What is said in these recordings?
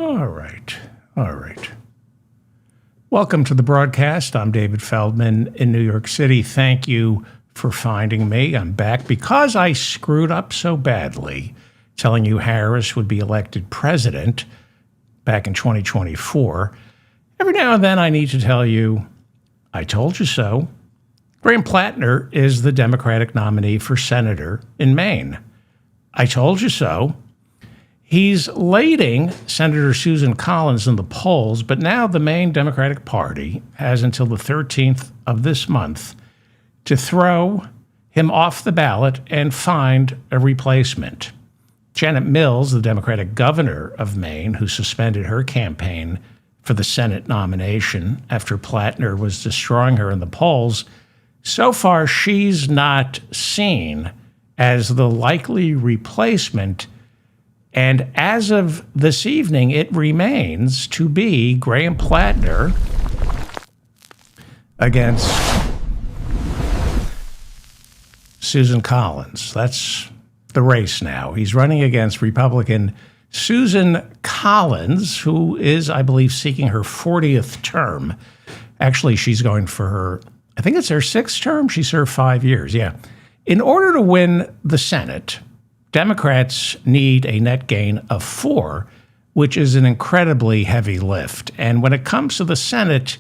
All right. All right. Welcome to the broadcast. I'm David Feldman in New York City. Thank you for finding me. I'm back because I screwed up so badly telling you Harris would be elected president back in 2024. Every now and then I need to tell you, I told you so. Graham Plattner is the Democratic nominee for senator in Maine. I told you so. He's leading Senator Susan Collins in the polls, but now the Maine Democratic Party has until the 13th of this month to throw him off the ballot and find a replacement. Janet Mills, the Democratic governor of Maine, who suspended her campaign for the Senate nomination after Plattner was destroying her in the polls, so far she's not seen as the likely replacement. And as of this evening, it remains to be Graham Plattner against Susan Collins. That's the race now. He's running against Republican Susan Collins, who is, I believe, seeking her 40th term. Actually, she's going for her, I think it's her 6th term. She served 5 years. Yeah. In order to win the Senate, Democrats need a net gain of 4, which is an incredibly heavy lift. And when it comes to the Senate,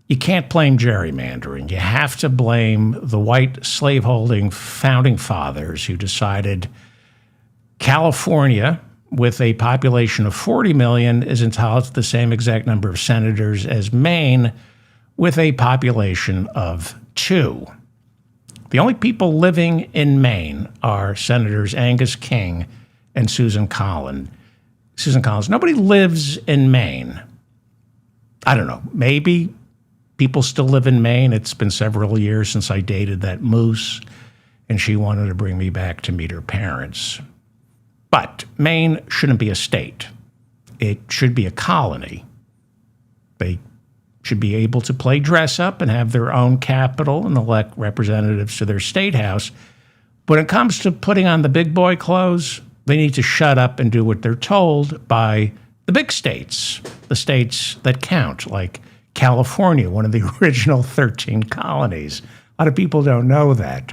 you can't blame gerrymandering. You have to blame the white slaveholding founding fathers who decided California, with a population of 40 million, is entitled to the same exact number of senators as Maine, with a population of 2. The only people living in Maine are Senators Angus King and Susan Collins. Nobody lives in Maine. I don't know. Maybe people still live in Maine. It's been several years since I dated that moose, and she wanted to bring me back to meet her parents. But Maine shouldn't be a state. It should be a colony. They should be able to play dress up and have their own capital and elect representatives to their state house. When it comes to putting on the big boy clothes, they need to shut up and do what they're told by the big states, the states that count, like California, one of the original 13 colonies. A lot of people don't know that,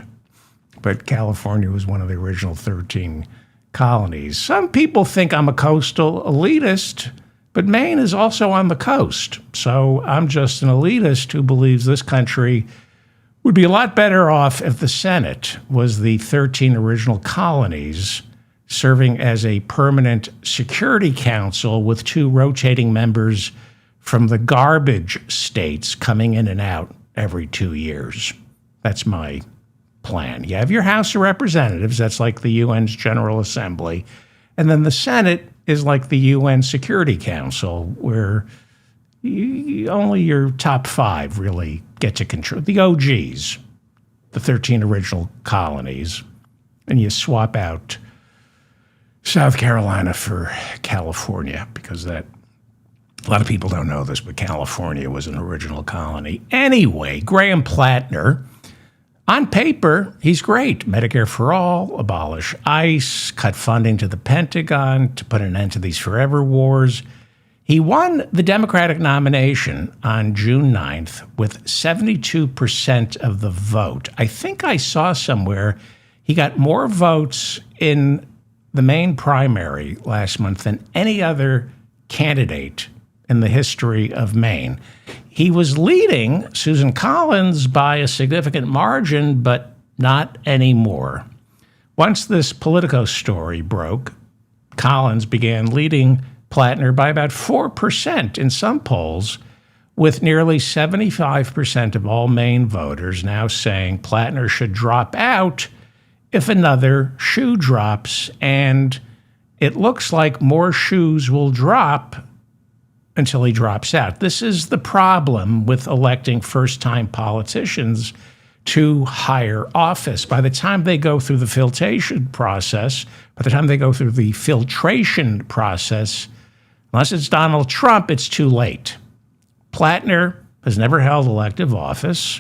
but California was one of the original 13 colonies. Some people think I'm a coastal elitist, but Maine is also on the coast. So I'm just an elitist who believes this country would be a lot better off if the Senate was the 13 original colonies serving as a permanent security council with 2 rotating members from the garbage states coming in and out every 2 years. That's my plan. You have your House of Representatives, that's like the UN's General Assembly, and then the Senate is like the UN Security Council, where only your top 5 really get to control. The OGs, the 13 original colonies, and you swap out South Carolina for California, because that, a lot of people don't know this, but California was an original colony. Anyway, Graham Plattner, on paper, he's great. Medicare for all, abolish ICE, cut funding to the Pentagon to put an end to these forever wars. He won the Democratic nomination on June 9th with 72% of the vote. I think I saw somewhere he got more votes in the Maine primary last month than any other candidate in the history of Maine. He was leading Susan Collins by a significant margin, but not anymore. Once this Politico story broke, Collins began leading Plattner by about 4% in some polls, with nearly 75% of all Maine voters now saying Plattner should drop out if another shoe drops, and it looks like more shoes will drop until he drops out. This is the problem with electing first-time politicians to higher office. By the time they go through the filtration process, unless it's Donald Trump, it's too late. Plattner has never held elective office.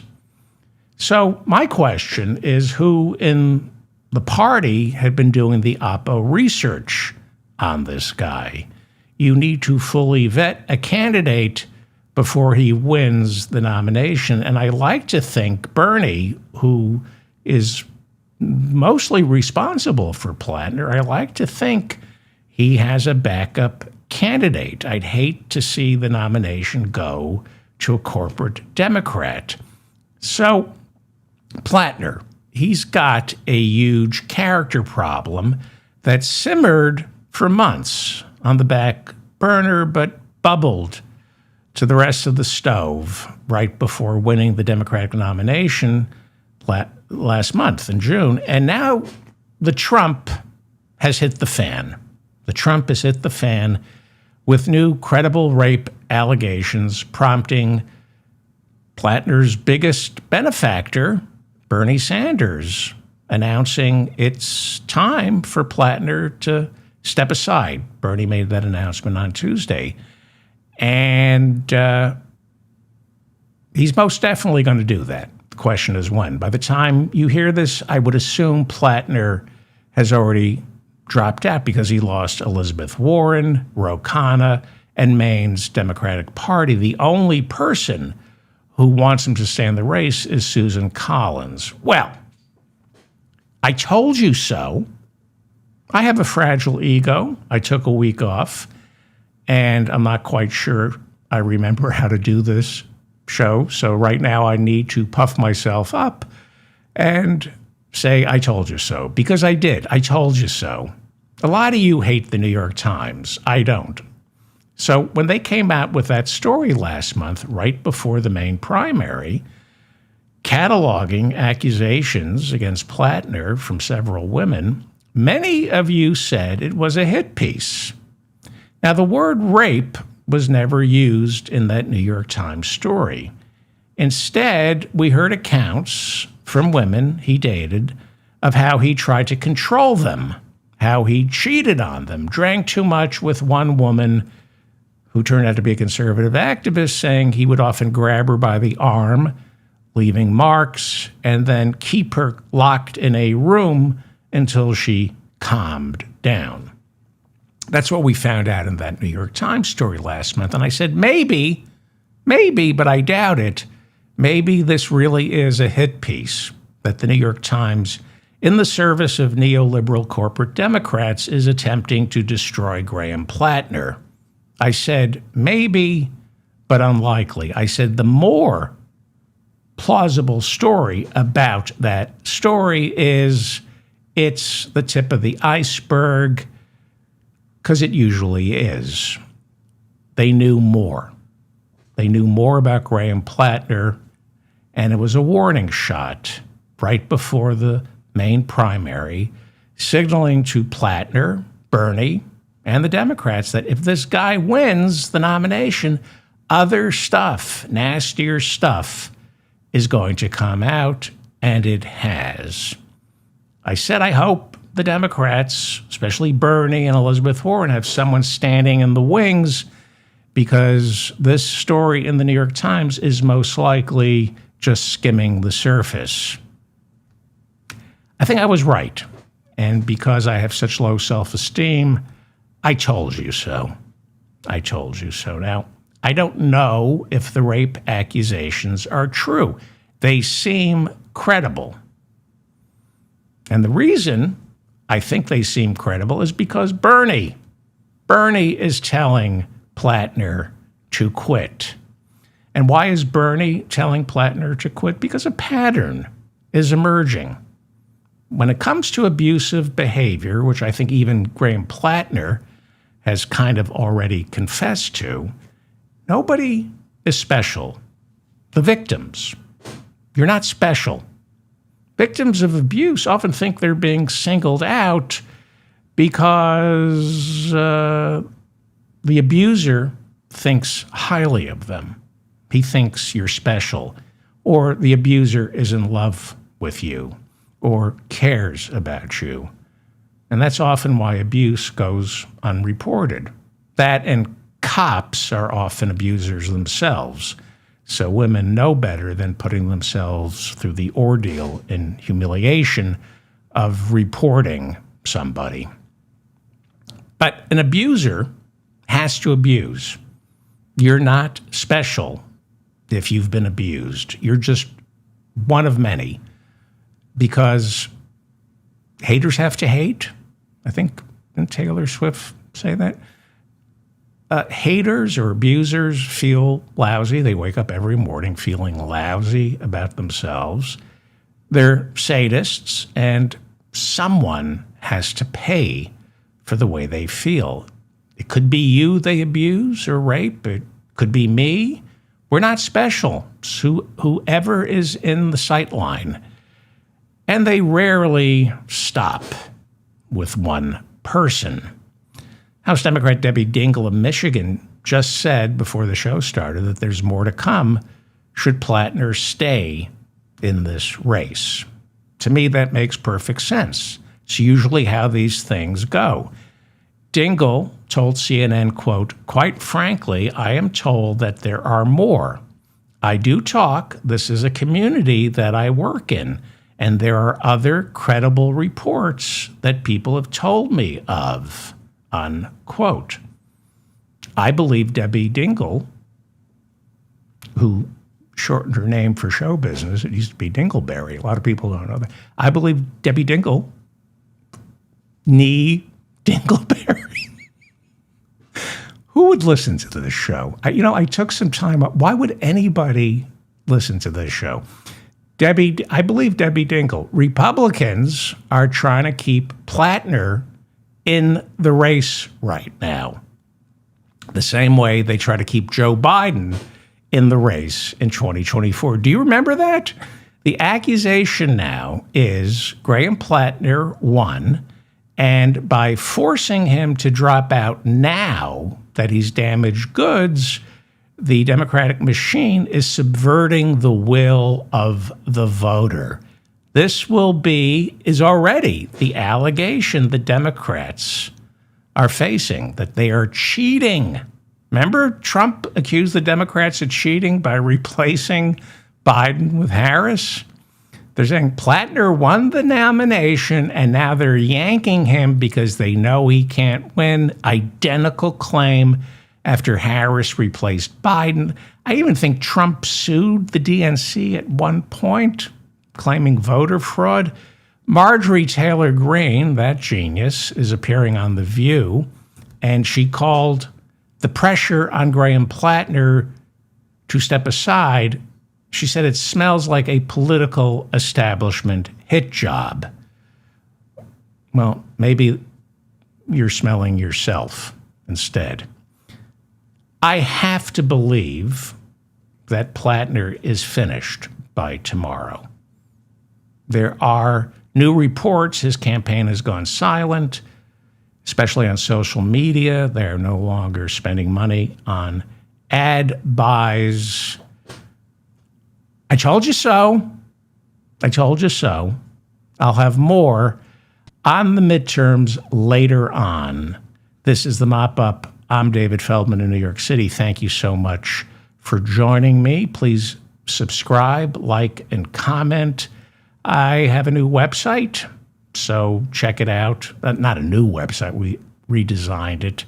So my question is, who in the party had been doing the Oppo research on this guy? you need to fully vet a candidate before he wins the nomination. And I like to think Bernie, who is mostly responsible for Plattner, I like to think he has a backup candidate. I'd hate to see the nomination go to a corporate Democrat. So Plattner, he's got a huge character problem that simmered for months on the back burner, but bubbled to the rest of the stove right before winning the Democratic nomination last month in June. And now the Trump has hit the fan. The Trump has hit the fan with new credible rape allegations prompting Plattner's biggest benefactor, Bernie Sanders, announcing it's time for Plattner to step aside. Bernie made that announcement on Tuesday. And he's most definitely going to do that. The question is when. By the time you hear this, I would assume Plattner has already dropped out because he lost Elizabeth Warren, Ro Khanna, and Maine's Democratic Party. The only person who wants him to stay in the race is Susan Collins. Well, I told you so. I have a fragile ego. I took a week off, and I'm not quite sure I remember how to do this show. So right now I need to puff myself up and say, I told you so, because I did. I told you so. A lot of you hate the New York Times. I don't. So when they came out with that story last month, right before the main primary, cataloging accusations against Plattner from several women, many of you said it was a hit piece. Now, the word rape was never used in that New York Times story. Instead, we heard accounts from women he dated of how he tried to control them, how he cheated on them, drank too much with one woman who turned out to be a conservative activist, saying he would often grab her by the arm, leaving marks, and then keep her locked in a room until she calmed down. That's what we found out in that New York Times story last month. And I said, maybe, but I doubt it. Maybe this really is a hit piece that the New York Times, in the service of neoliberal corporate Democrats, is attempting to destroy Graham Plattner. I said, maybe, but unlikely. I said the more plausible story about that story is it's the tip of the iceberg, because it usually is. They knew more. They knew more about Graham Plattner, and it was a warning shot right before the main primary, signaling to Plattner, Bernie, and the Democrats that if this guy wins the nomination, other stuff, nastier stuff, is going to come out, and it has. I said I hope the Democrats, especially Bernie and Elizabeth Warren, have someone standing in the wings, because this story in the New York Times is most likely just skimming the surface. I think I was right. And because I have such low self-esteem, I told you so. I told you so. Now, I don't know if the rape accusations are true. They seem credible. And the reason I think they seem credible is because Bernie is telling Plattner to quit. And why is Bernie telling Plattner to quit? Because a pattern is emerging. When it comes to abusive behavior, which I think even Graham Plattner has kind of already confessed to, nobody is special. The victims. You're not special. Victims of abuse often think they're being singled out because the abuser thinks highly of them. He thinks you're special, or the abuser is in love with you, or cares about you. And that's often why abuse goes unreported. That and cops are often abusers themselves. So women know better than putting themselves through the ordeal and humiliation of reporting somebody. But an abuser has to abuse. You're not special if you've been abused. You're just one of many, because haters have to hate. I think, didn't Taylor Swift say that? Haters or abusers feel lousy. They wake up every morning feeling lousy about themselves. They're sadists, and someone has to pay for the way they feel. It could be you they abuse or rape. It could be me. We're not special. It's whoever is in the sight line. And they rarely stop with one person. House Democrat Debbie Dingell of Michigan just said before the show started that there's more to come should Plattner stay in this race. To me, that makes perfect sense. It's usually how these things go. Dingell told CNN, quote, "Quite frankly, I am told that there are more. I do talk. This is a community that I work in, and there are other credible reports that people have told me of," unquote. I believe Debbie Dingell, who shortened her name for show business, it used to be Dingleberry. A lot of people don't know that. I believe Debbie Dingell, nee Dingleberry. Who would listen to this show? I took some time up. Why would anybody listen to this show? I believe Debbie Dingell. Republicans are trying to keep Plattner in the race right now, the same way they try to keep Joe Biden in the race in 2024. Do you remember that? The accusation now is Graham Plattner won, and by forcing him to drop out now that he's damaged goods, the Democratic machine is subverting the will of the voter. This is already the allegation the Democrats are facing, that they are cheating. Remember, Trump accused the Democrats of cheating by replacing Biden with Harris? They're saying Plattner won the nomination, and now they're yanking him because they know he can't win. Identical claim after Harris replaced Biden. I even think Trump sued the DNC at one point, claiming voter fraud. Marjorie Taylor Greene, that genius, is appearing on The View, and she called the pressure on Graham Plattner to step aside. She said it smells like a political establishment hit job. Well, maybe you're smelling yourself instead. I have to believe that Plattner is finished by tomorrow. There are new reports his campaign has gone silent, especially on social media. They're no longer spending money on ad buys. I told you so. I told you so. I'll have more on the midterms later on. This is the Mop Up. I'm David Feldman in New York City. Thank you so much for joining me. Please subscribe, like, and comment. I have a new website, so check it out. Not a new website. We redesigned it,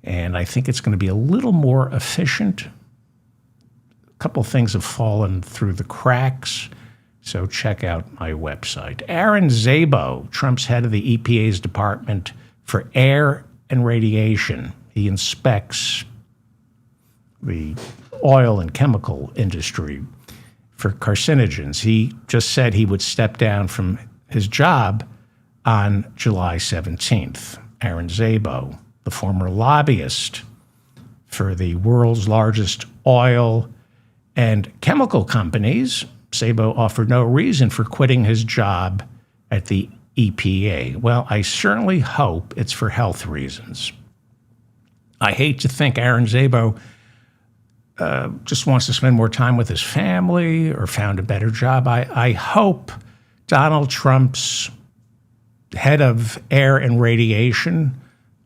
and I think it's going to be a little more efficient. A couple things have fallen through the cracks, so check out my website. Aaron Szabo, Trump's head of the EPA's Department for Air and Radiation. He inspects the oil and chemical industry for carcinogens. He just said he would step down from his job on July 17th. Aaron Szabo, the former lobbyist for the world's largest oil and chemical companies, Szabo offered no reason for quitting his job at the EPA. Well, I certainly hope it's for health reasons. I hate to think Aaron Szabo just wants to spend more time with his family or found a better job. I hope Donald Trump's head of air and radiation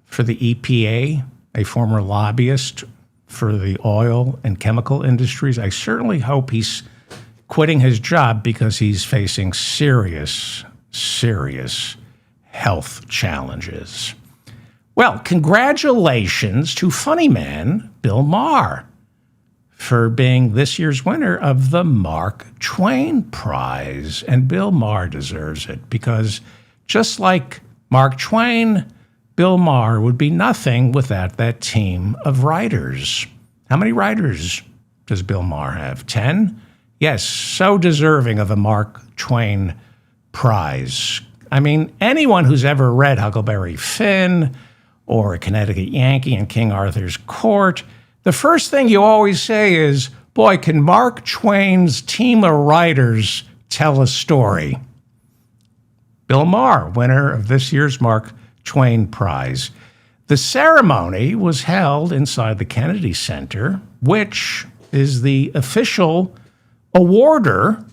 for the EPA, a former lobbyist for the oil and chemical industries, I certainly hope he's quitting his job because he's facing serious health challenges. Well, congratulations to funny man Bill Maher for being this year's winner of the Mark Twain Prize. And Bill Maher deserves it because just like Mark Twain, Bill Maher would be nothing without that team of writers. How many writers does Bill Maher have? 10? Yes, so deserving of a Mark Twain Prize. I mean, anyone who's ever read Huckleberry Finn or A Connecticut Yankee in King Arthur's Court, the first thing you always say is, boy, can Mark Twain's team of writers tell a story? Bill Maher, winner of this year's Mark Twain Prize. The ceremony was held inside the Kennedy Center, which is the official awarder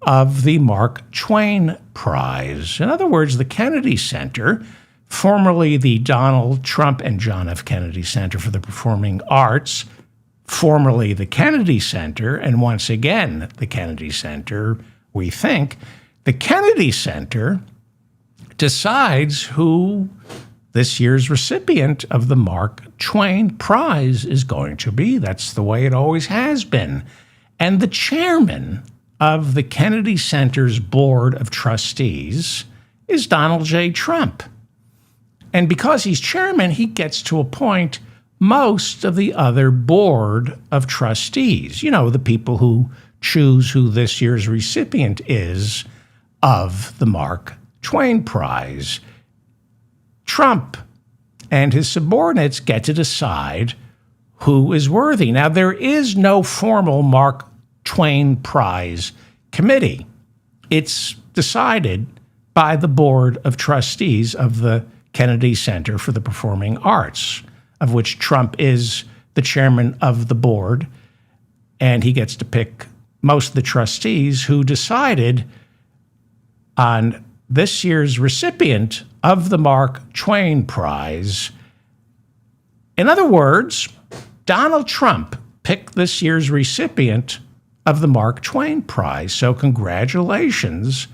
of the Mark Twain Prize. In other words, the Kennedy Center, formerly the Donald Trump and John F. Kennedy Center for the Performing Arts, formerly the Kennedy Center, and once again the Kennedy Center, we think, the Kennedy Center decides who this year's recipient of the Mark Twain Prize is going to be. That's the way it always has been. And the chairman of the Kennedy Center's Board of Trustees is Donald J. Trump. And because he's chairman, he gets to appoint most of the other board of trustees. You know, the people who choose who this year's recipient is of the Mark Twain Prize. Trump and his subordinates get to decide who is worthy. Now, there is no formal Mark Twain Prize committee. It's decided by the Board of Trustees of the Kennedy Center for the Performing Arts, of which Trump is the chairman of the board, and he gets to pick most of the trustees who decided on this year's recipient of the Mark Twain Prize. In other words, Donald Trump picked this year's recipient of the Mark Twain Prize. So congratulations,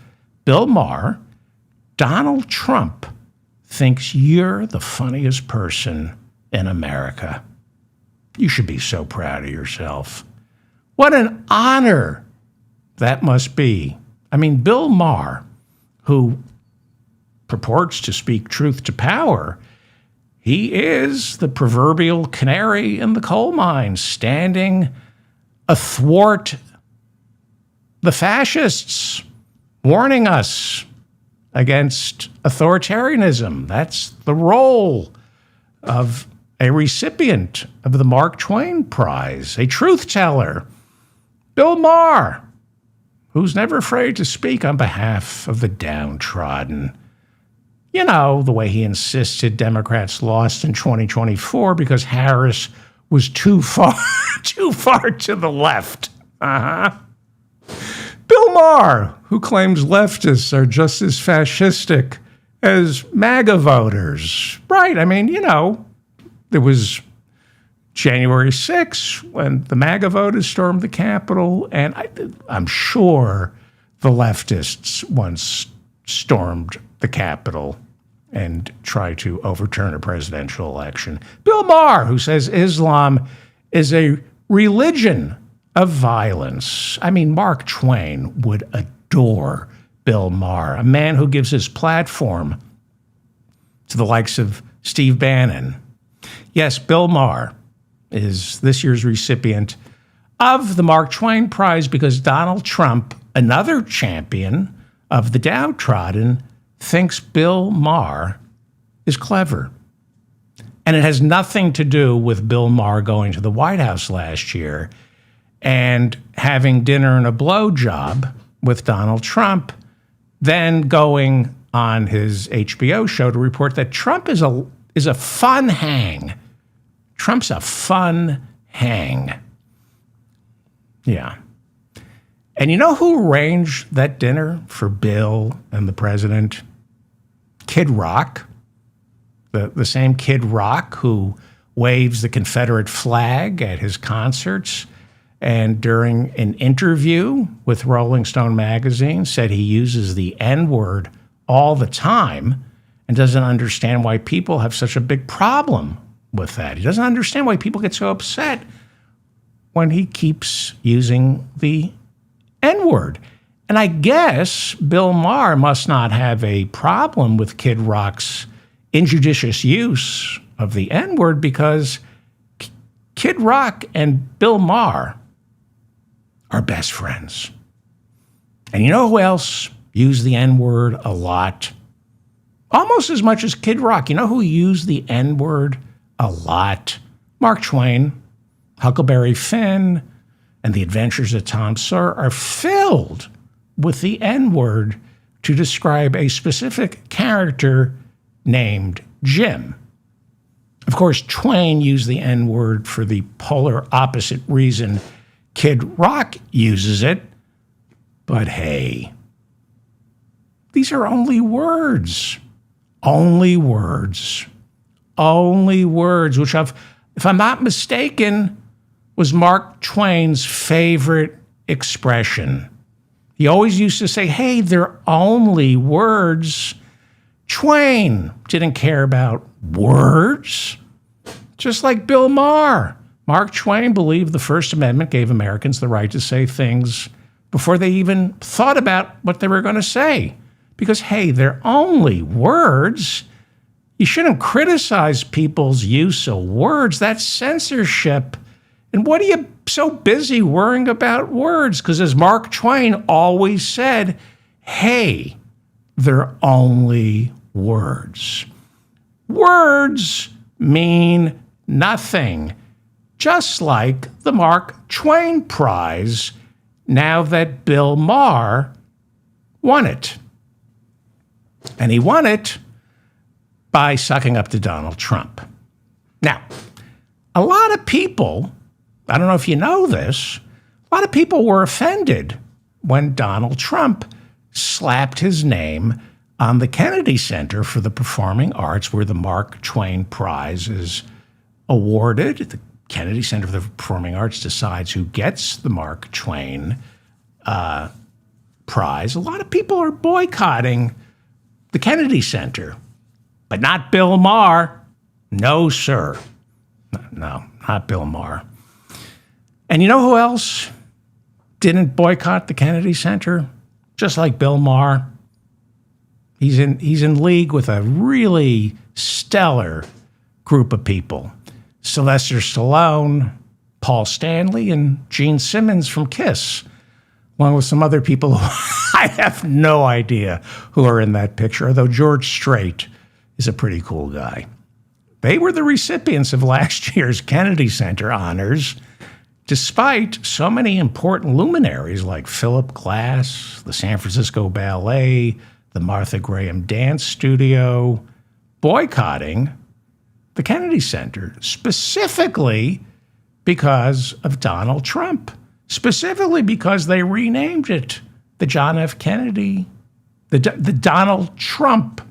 Bill Maher. Donald Trump thinks you're the funniest person in America. You should be so proud of yourself. What an honor that must be. I mean, Bill Maher, who purports to speak truth to power, he is the proverbial canary in the coal mine, standing athwart the fascists, warning us against authoritarianism. That's the role of a recipient of the Mark Twain Prize, a truth teller. Bill Maher, who's never afraid to speak on behalf of the downtrodden. You know, the way he insisted Democrats lost in 2024 because Harris was too far to the left. Bill Maher, who claims leftists are just as fascistic as MAGA voters. Right, I mean, you know, there was January 6th when the MAGA voters stormed the Capitol, and I'm sure the leftists once stormed the Capitol and tried to overturn a presidential election. Bill Maher, who says Islam is a religion of violence. I mean, Mark Twain would adore Bill Maher, a man who gives his platform to the likes of Steve Bannon. Yes, Bill Maher is this year's recipient of the Mark Twain Prize because Donald Trump, another champion of the downtrodden, thinks Bill Maher is clever. And it has nothing to do with Bill Maher going to the White House last year and having dinner and a blowjob with Donald Trump, then going on his HBO show to report that Trump is a fun hang. Trump's a fun hang. Yeah. And you know who arranged that dinner for Bill and the president? Kid Rock. The same Kid Rock who waves the Confederate flag at his concerts and during an interview with Rolling Stone magazine said he uses the N-word all the time and doesn't understand why people have such a big problem with that. He doesn't understand why people get so upset when he keeps using the N-word. And I guess Bill Maher must not have a problem with Kid Rock's injudicious use of the N-word, because Kid Rock and Bill Maher are best friends. And you know who else used the N-word a lot? Almost as much as Kid Rock. You know who used the N-word a lot? Mark Twain. Huckleberry Finn and The Adventures of Tom Sawyer are filled with the N-word to describe a specific character named Jim. Of course, Twain used the N-word for the polar opposite reason Kid Rock uses it. But hey, these are only words. Only words. Only words, which if I'm not mistaken, was Mark Twain's favorite expression. He always used to say, hey, they're only words. Twain didn't care about words, just like Bill Maher. Mark Twain believed the First Amendment gave Americans the right to say things before they even thought about what they were going to say. Because, hey, they're only words. You shouldn't criticize people's use of words. That's censorship. And what are you so busy worrying about words? Because as Mark Twain always said, hey, they're only words. Words mean nothing. Just like the Mark Twain Prize, now that Bill Maher won it. And he won it by sucking up to Donald Trump. Now, a lot of people, I don't know if you know this, a lot of people were offended when Donald Trump slapped his name on the Kennedy Center for the Performing Arts, where the Mark Twain Prize is awarded. The Kennedy Center for the Performing Arts decides who gets the Mark Twain Prize. A lot of people are boycotting the Kennedy Center, but not Bill Maher. No, sir. No, not Bill Maher. And you know who else didn't boycott the Kennedy Center? Just like Bill Maher. He's in league with a really stellar group of people. Sylvester Stallone, Paul Stanley, and Gene Simmons from KISS, along with some other people who I have no idea who are in that picture, although George Strait is a pretty cool guy. They were the recipients of last year's Kennedy Center honors, despite so many important luminaries like Philip Glass, the San Francisco Ballet, the Martha Graham Dance Studio, boycotting the Kennedy Center, specifically because of Donald Trump, specifically because they renamed it the John F. Kennedy, the Donald Trump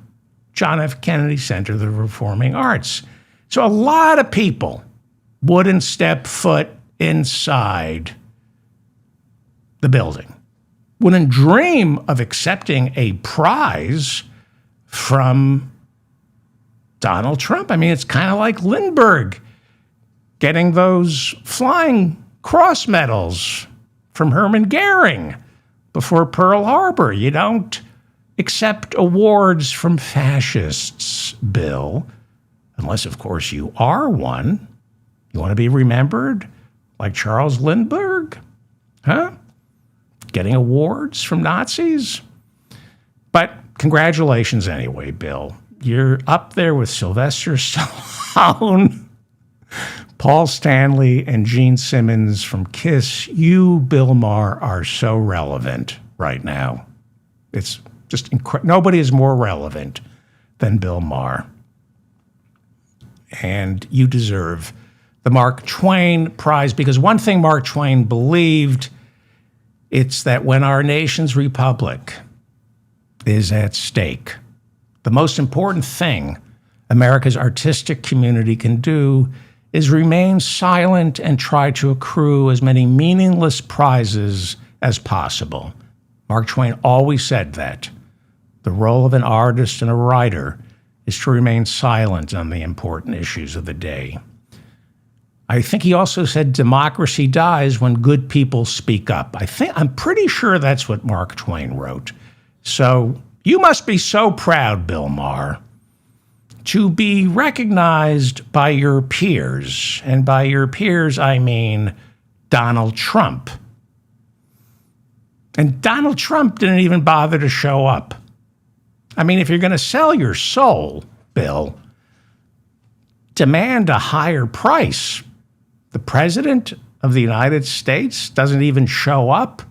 John F. Kennedy Center of the Performing Arts. So a lot of people wouldn't step foot inside the building, wouldn't dream of accepting a prize from Donald Trump. I mean, it's kind of like Lindbergh getting those Flying Cross medals from Hermann Goering before Pearl Harbor. You don't accept awards from fascists, Bill, unless, of course, you are one. You want to be remembered like Charles Lindbergh? Huh? Getting awards from Nazis? But congratulations anyway, Bill. You're up there with Sylvester Stallone, Paul Stanley, and Gene Simmons from KISS. You, Bill Maher, are so relevant right now. It's just nobody is more relevant than Bill Maher. And you deserve the Mark Twain Prize, because one thing Mark Twain believed, it's that when our nation's republic is at stake, the most important thing America's artistic community can do is remain silent and try to accrue as many meaningless prizes as possible. Mark Twain always said that. The role of an artist and a writer is to remain silent on the important issues of the day. I think he also said democracy dies when good people speak up. I'm pretty sure that's what Mark Twain wrote. So you must be so proud, Bill Maher, to be recognized by your peers. And by your peers, I mean Donald Trump. And Donald Trump didn't even bother to show up. I mean, if you're going to sell your soul, Bill, demand a higher price. The president of the United States doesn't even show up.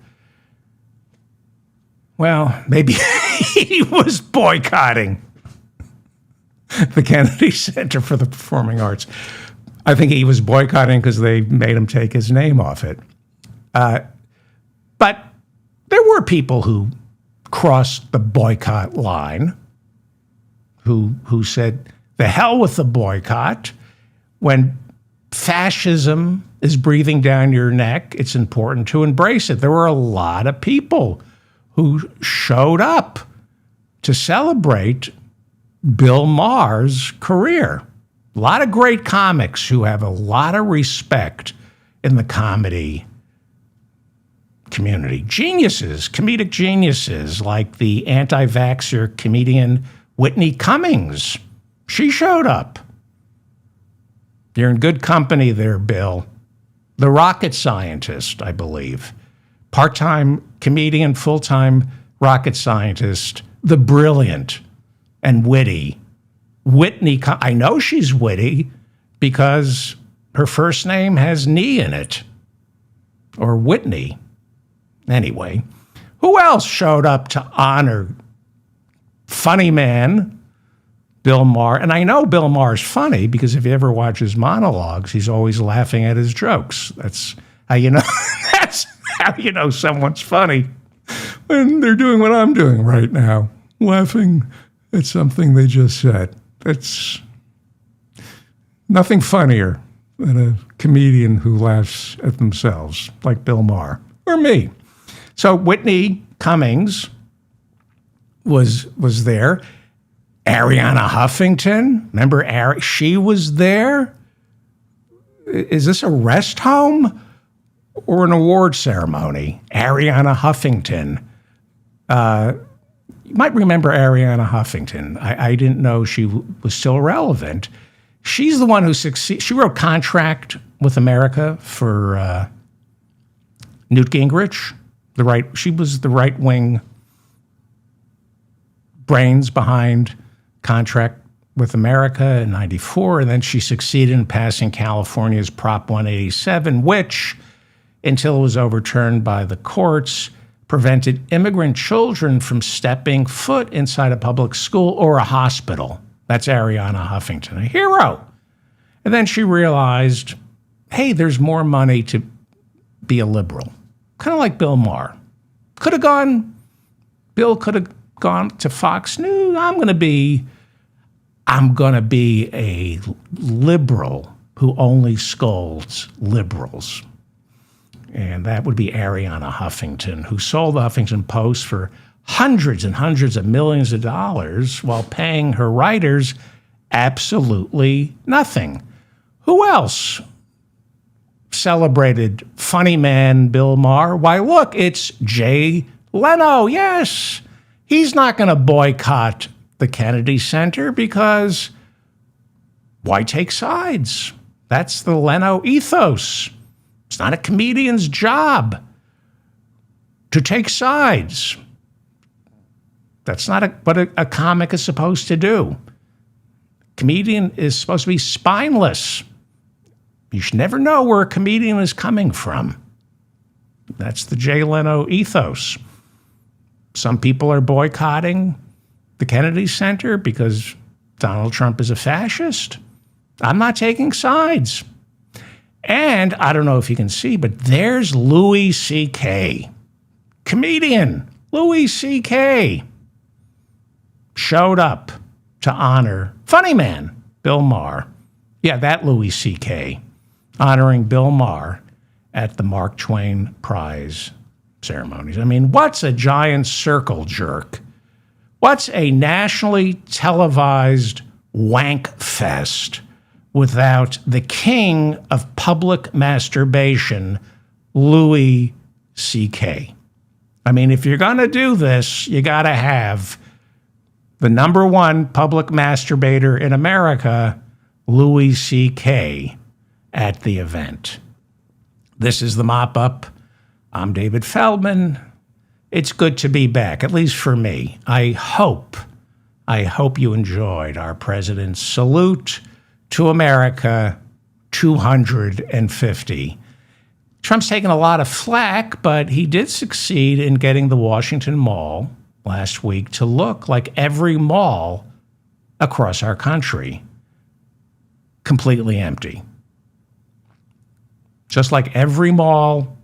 Well, maybe he was boycotting the Kennedy Center for the Performing Arts. I think he was boycotting because they made him take his name off it. But there were people who crossed the boycott line, who said, the hell with the boycott. When fascism is breathing down your neck, it's important to embrace it. There were a lot of people who showed up to celebrate Bill Maher's career. A lot of great comics who have a lot of respect in the comedy community. Geniuses, comedic geniuses, like the anti-vaxxer comedian Whitney Cummings. She showed up. You're in good company there, Bill. The rocket scientist, I believe. Part-time comedian, full-time rocket scientist. The brilliant and witty Whitney. I know she's witty because her first name has knee in it. Or Whitney. Anyway, who else showed up to honor funny man Bill Maher? And I know Bill Maher's funny because if you ever watch his monologues, he's always laughing at his jokes. That's how you know. That's how you know someone's funny when they're doing what I'm doing right now, laughing at something they just said. It's nothing funnier than a comedian who laughs at themselves, like Bill Maher or me. So Whitney Cummings was there. Arianna Huffington, remember she was there? Is this a rest home or an award ceremony? Arianna Huffington. You might remember Arianna Huffington. I didn't know she was still relevant. She's the one who succeeded. She wrote Contract with America for Newt Gingrich. She was the right-wing brains behind Contract with America in '94, and then she succeeded in passing California's Prop 187, which, until it was overturned by the courts, prevented immigrant children from stepping foot inside a public school or a hospital. That's Arianna Huffington, a hero. And then she realized, hey, there's more money to be a liberal. Kind of like Bill Maher. Bill could have gone to Fox News. I'm going to be a liberal who only scolds liberals. And that would be Arianna Huffington, who sold the Huffington Post for hundreds and hundreds of millions of dollars while paying her writers absolutely nothing. Who else celebrated funny man Bill Maher? Why, look, it's Jay Leno. Yes, he's not going to boycott the Kennedy Center because why take sides? That's the Leno ethos. It's not a comedian's job to take sides. That's not what a comic is supposed to do. Comedian is supposed to be spineless. You should never know where a comedian is coming from. That's the Jay Leno ethos. Some people are boycotting the Kennedy Center because Donald Trump is a fascist. I'm not taking sides. And I don't know if you can see, but there's Louis C.K. Comedian Louis C.K. showed up to honor funny man Bill Maher. Yeah, that Louis C.K. honoring Bill Maher at the Mark Twain Prize ceremonies. I mean, what's a giant circle jerk? What's a nationally televised wank fest without the king of public masturbation, Louis C.K.? I mean, if you're going to do this, you got to have the number one public masturbator in America, Louis C.K., at the event. This is the Mop-Up. I'm David Feldman. It's good to be back, at least for me. I hope you enjoyed our president's salute to America 250. Trump's taken a lot of flack, but he did succeed in getting the Washington Mall last week to look like every mall across our country, completely empty. Just like every mall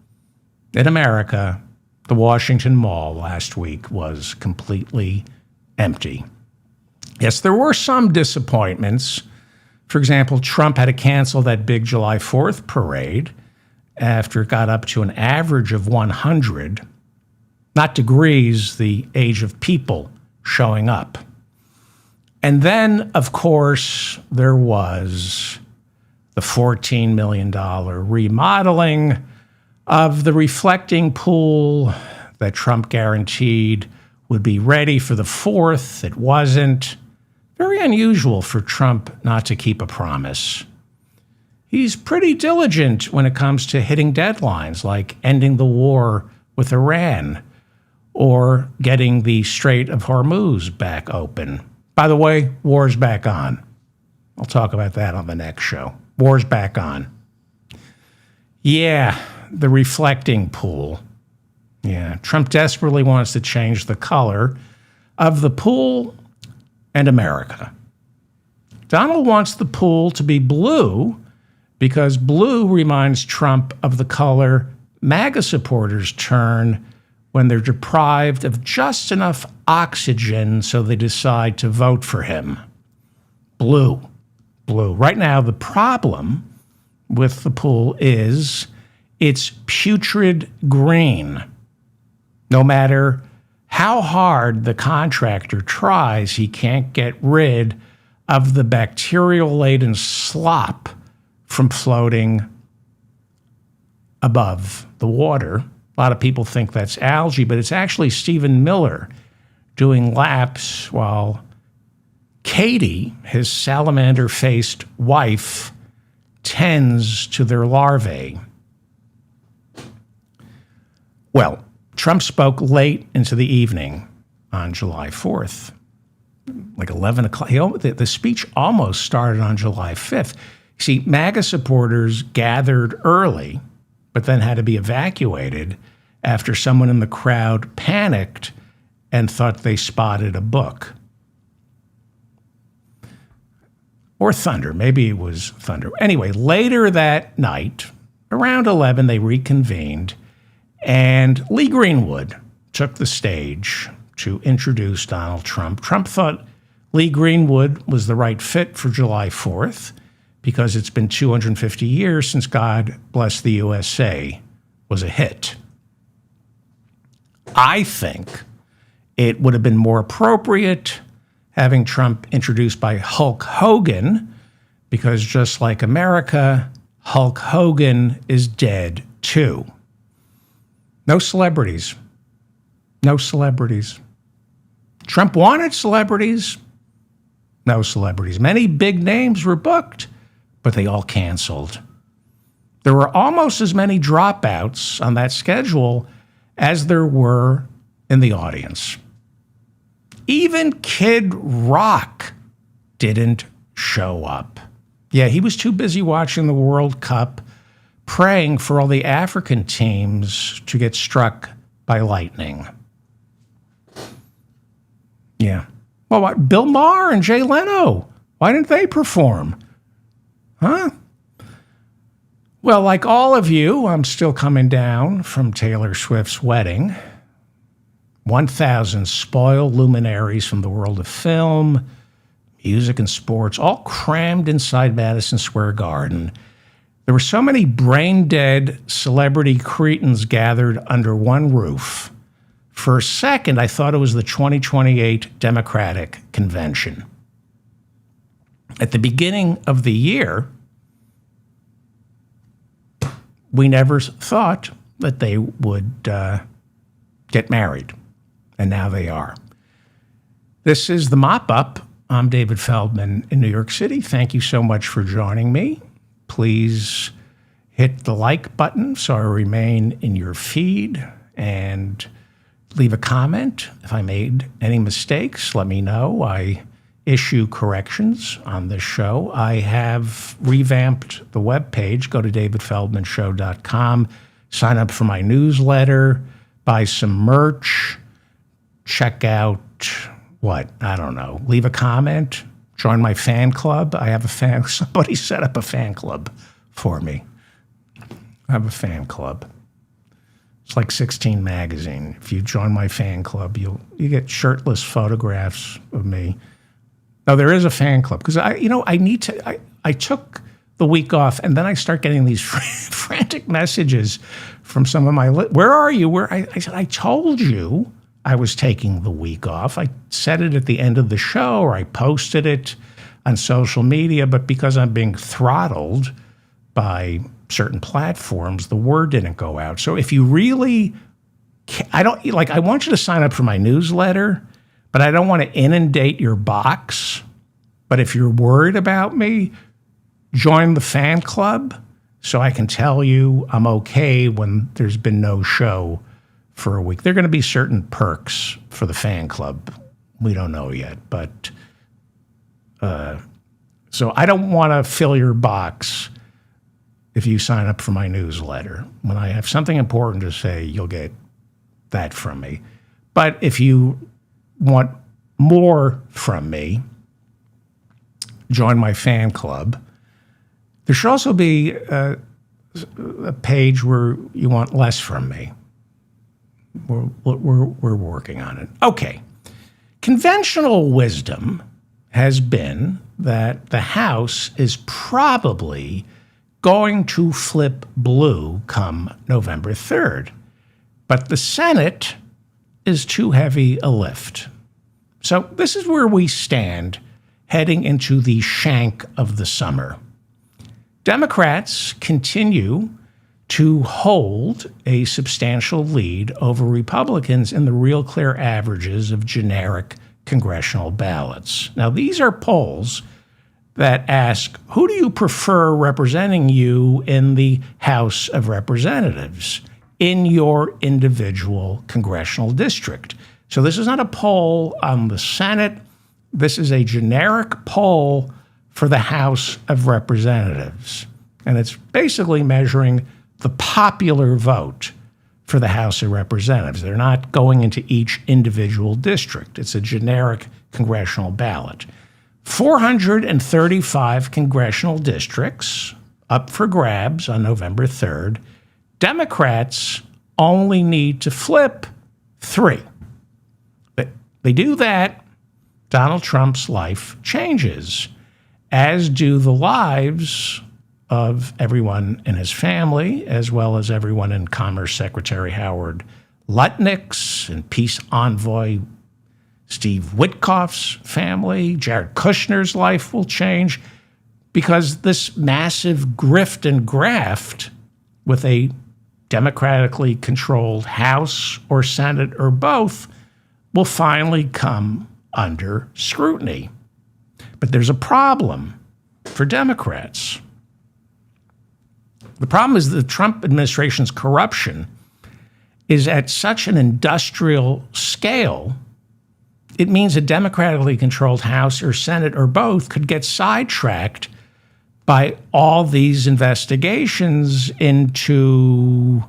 in America, the Washington Mall last week was completely empty. Yes, there were some disappointments. For example, Trump had to cancel that big July 4th parade after it got up to an average of 100, not degrees, the age of people showing up. And then, of course, there was the $14 million remodeling of the reflecting pool that Trump guaranteed would be ready for the 4th. It wasn't. Very unusual for Trump not to keep a promise. He's pretty diligent when it comes to hitting deadlines like ending the war with Iran or getting the Strait of Hormuz back open. By the way, war's back on. I'll talk about that on the next show. War's back on. Yeah, the reflecting pool. Yeah, Trump desperately wants to change the color of the pool and America. Donald wants the pool to be blue because blue reminds Trump of the color MAGA supporters turn when they're deprived of just enough oxygen so they decide to vote for him. Blue. Blue. Right now, the problem with the pool is it's putrid green. No matter how hard the contractor tries, he can't get rid of the bacterial-laden slop from floating above the water. A lot of people think that's algae, but it's actually Stephen Miller doing laps while Katie, his salamander-faced wife, tends to their larvae. Well, Trump spoke late into the evening on July 4th, like 11 o'clock. The speech almost started on July 5th. See, MAGA supporters gathered early, but then had to be evacuated after someone in the crowd panicked and thought they spotted a book. Or thunder. Maybe it was thunder. Anyway, later that night, around 11, they reconvened, and Lee Greenwood took the stage to introduce Donald Trump. Trump thought Lee Greenwood was the right fit for July 4th because it's been 250 years since God Bless the USA was a hit. I think it would have been more appropriate having Trump introduced by Hulk Hogan because just like America, Hulk Hogan is dead too. No celebrities. No celebrities. Trump wanted celebrities. No celebrities. Many big names were booked, but they all canceled. There were almost as many dropouts on that schedule as there were in the audience. Even Kid Rock didn't show up. Yeah, he was too busy watching the World Cup, praying for all the African teams to get struck by lightning. Yeah. Well, what? Bill Maher and Jay Leno, why didn't they perform? Huh? Well, like all of you, I'm still coming down from Taylor Swift's wedding. 1,000 spoiled luminaries from the world of film, music, and sports, all crammed inside Madison Square Garden. There were so many brain-dead celebrity cretins gathered under one roof For a second, I thought it was the 2028 Democratic Convention. At the beginning of the year, we never thought that they would get married, and now they are. This is the Mop-Up. I'm David Feldman in New York City. Thank you so much for joining me. Please hit the like button so I remain in your feed, and leave a comment. If I made any mistakes, let me know. I issue corrections on this show. I have revamped the webpage. Go to davidfeldmanshow.com, sign up for my newsletter, buy some merch, check out I don't know, leave a comment, join my fan club. I have a fan, somebody set up a fan club for me. I have a fan club. It's like 16 Magazine. If you join my fan club, you get shirtless photographs of me. No, there is a fan club because I took the week off, and then I start getting these frantic messages from some of my. Where are you? I said, I told you I was taking the week off. I said it at the end of the show, or I posted it on social media, but because I'm being throttled by certain platforms, the word didn't go out. So if you really, I want you to sign up for my newsletter, but I don't want to inundate your box. But if you're worried about me, join the fan club so I can tell you I'm okay when there's been no show for a week. There are going to be certain perks for the fan club. We don't know yet, but so I don't want to fill your box if you sign up for my newsletter. When I have something important to say, you'll get that from me. But if you want more from me, join my fan club. There should also be a page where you want less from me. We're working on it. Okay. Conventional wisdom has been that the House is probably going to flip blue come November 3rd. But the Senate is too heavy a lift. So this is where we stand heading into the shank of the summer. Democrats continue to hold a substantial lead over Republicans in the real clear averages of generic congressional ballots. Now, these are polls that ask, who do you prefer representing you in the House of Representatives in your individual congressional district? So this is not a poll on the Senate. This is a generic poll for the House of Representatives. And it's basically measuring the popular vote for the House of Representatives. They're not going into each individual district. It's a generic congressional ballot. 435 congressional districts up for grabs on November 3rd. Democrats only need to flip 3. But they do that, Donald Trump's life changes, as do the lives of everyone in his family, as well as everyone in Commerce Secretary Howard Lutnick's and Peace Envoy Steve Witkoff's family. Jared Kushner's life will change because this massive grift and graft with a democratically controlled House or Senate or both will finally come under scrutiny. But there's a problem for Democrats. The problem is the Trump administration's corruption is at such an industrial scale, it means a democratically controlled House or Senate or both could get sidetracked by all these investigations into,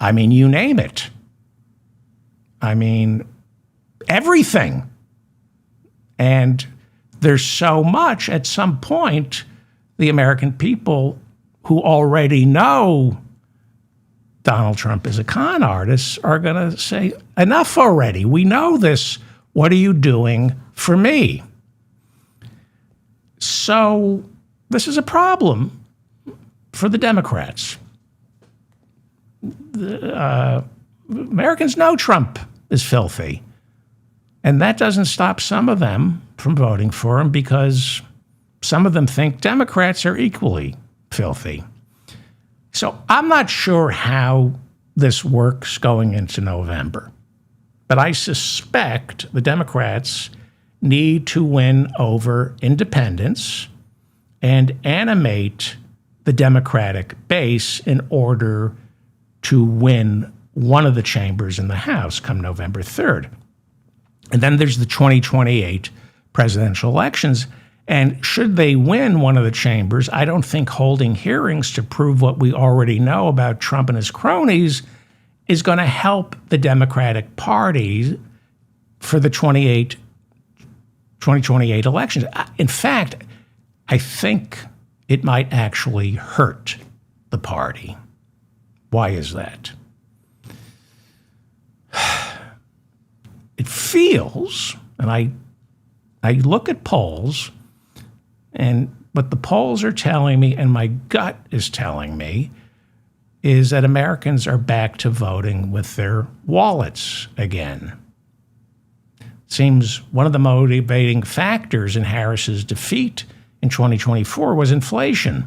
you name it. Everything. And there's so much, at some point, the American people who already know Donald Trump is a con artist are going to say, enough already. We know this. What are you doing for me? So this is a problem for the Democrats. Americans know Trump is filthy. And that doesn't stop some of them from voting for him because some of them think Democrats are equally filthy. So I'm not sure how this works going into November, but I suspect the Democrats need to win over independents and animate the Democratic base in order to win one of the chambers in the House come November 3rd. And then there's the 2028 presidential elections. And should they win one of the chambers, I don't think holding hearings to prove what we already know about Trump and his cronies is going to help the Democratic Party for the 2028 elections. In fact, I think it might actually hurt the party. Why is that? It feels, and I look at polls, and what the polls are telling me, and my gut is telling me, is that Americans are back to voting with their wallets again. Seems one of the motivating factors in Harris's defeat in 2024 was inflation.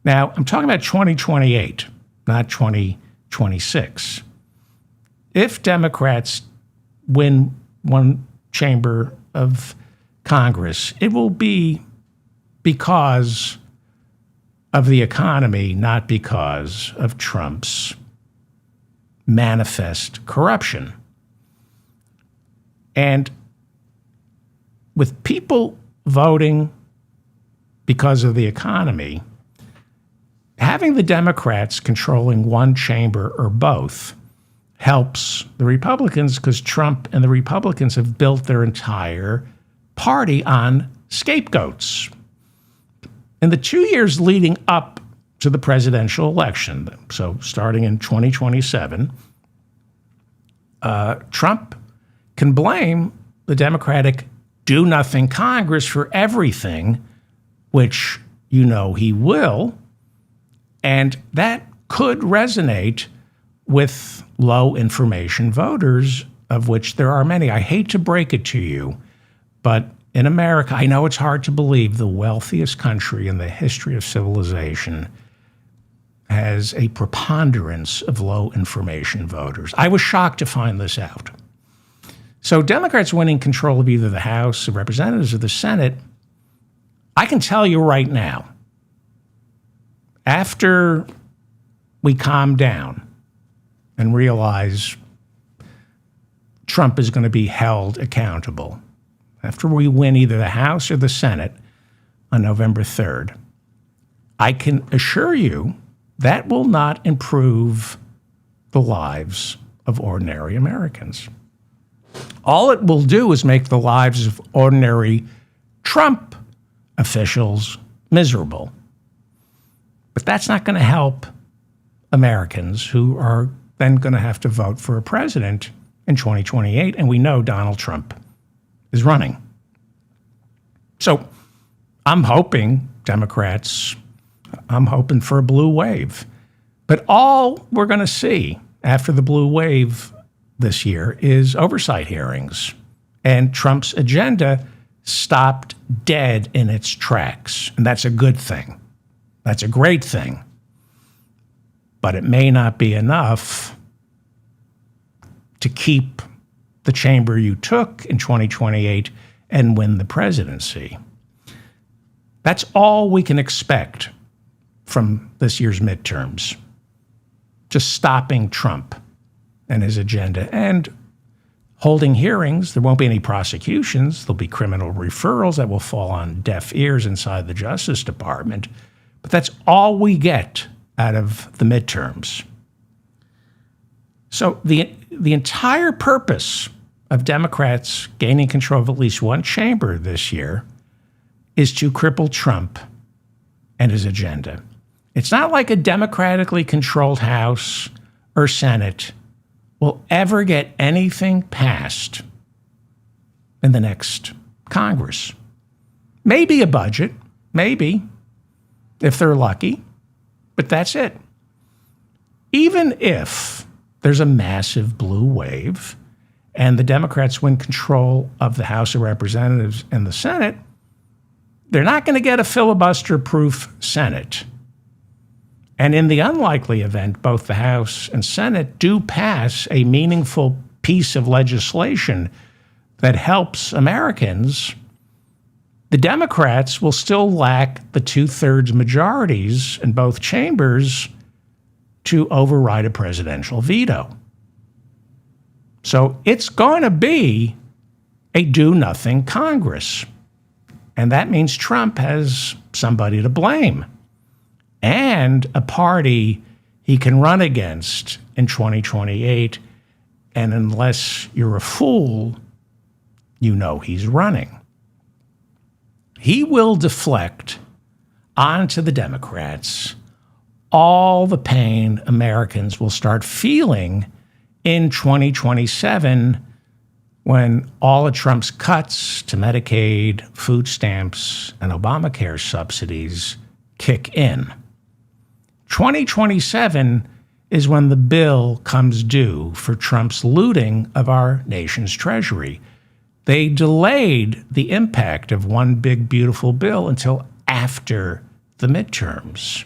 Now, I'm talking about 2028, not 2026. If Democrats win one chamber of Congress, it will be because of the economy, not because of Trump's manifest corruption. And with people voting because of the economy, having the Democrats controlling one chamber or both helps the Republicans because Trump and the Republicans have built their entire party on scapegoats. In the 2 years leading up to the presidential election, so starting in 2027, Trump can blame the Democratic do-nothing Congress for everything, which you know he will, and that could resonate with low information voters, of which there are many. I hate to break it to you, but in America, I know it's hard to believe the wealthiest country in the history of civilization has a preponderance of low information voters. I was shocked to find this out. So Democrats winning control of either the House of Representatives or the Senate, I can tell you right now, after we calm down and realize Trump is going to be held accountable, after we win either the House or the Senate on November 3rd, I can assure you that will not improve the lives of ordinary Americans. All it will do is make the lives of ordinary Trump officials miserable. But that's not going to help Americans who are then going to have to vote for a president in 2028, and we know Donald Trump is running. So I'm hoping I'm hoping for a blue wave. But all we're going to see after the blue wave this year is oversight hearings. And Trump's agenda stopped dead in its tracks. And that's a good thing. That's a great thing. But it may not be enough to keep the chamber you took in 2028 and win the presidency. That's all we can expect from this year's midterms. Just stopping Trump and his agenda and holding hearings. There won't be any prosecutions. There'll be criminal referrals that will fall on deaf ears inside the Justice Department. But that's all we get out of the midterms. So the entire purpose of Democrats gaining control of at least one chamber this year is to cripple Trump and his agenda. It's not like a democratically controlled House or Senate will ever get anything passed in the next Congress. Maybe a budget, maybe, if they're lucky, but that's it. Even if there's a massive blue wave, and the Democrats win control of the House of Representatives and the Senate, they're not going to get a filibuster-proof Senate. And in the unlikely event both the House and Senate do pass a meaningful piece of legislation that helps Americans, the Democrats will still lack the two-thirds majorities in both chambers to override a presidential veto. So it's going to be a do-nothing Congress. And that means Trump has somebody to blame and a party he can run against in 2028. And unless you're a fool, you know he's running. He will deflect onto the Democrats all the pain Americans will start feeling in 2027 when all of Trump's cuts to Medicaid, food stamps, and Obamacare subsidies kick in. 2027 is when the bill comes due for Trump's looting of our nation's treasury. They delayed the impact of one big, beautiful bill until after the midterms.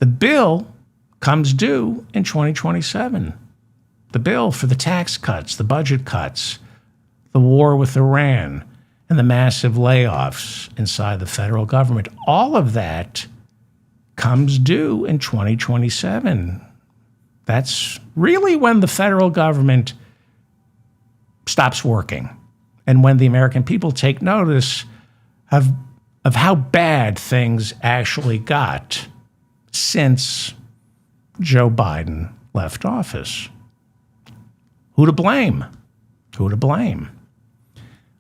The bill comes due in 2027. The bill for the tax cuts, the budget cuts, the war with Iran, and the massive layoffs inside the federal government, all of that comes due in 2027. That's really when the federal government stops working and when the American people take notice of how bad things actually got since Joe Biden left office. Who to blame? Who to blame?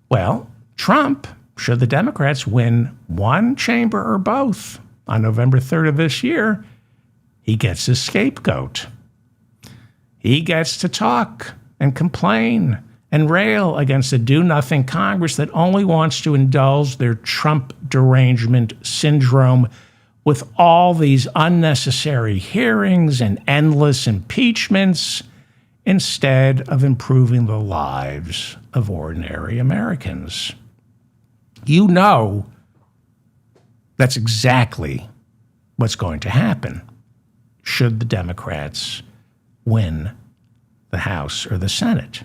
Well, Trump, should the Democrats win one chamber or both on November 3rd of this year, he gets his scapegoat. He gets to talk and complain and rail against a do-nothing Congress that only wants to indulge their Trump derangement syndrome with all these unnecessary hearings and endless impeachments instead of improving the lives of ordinary Americans. You know that's exactly what's going to happen should the Democrats win the House or the Senate.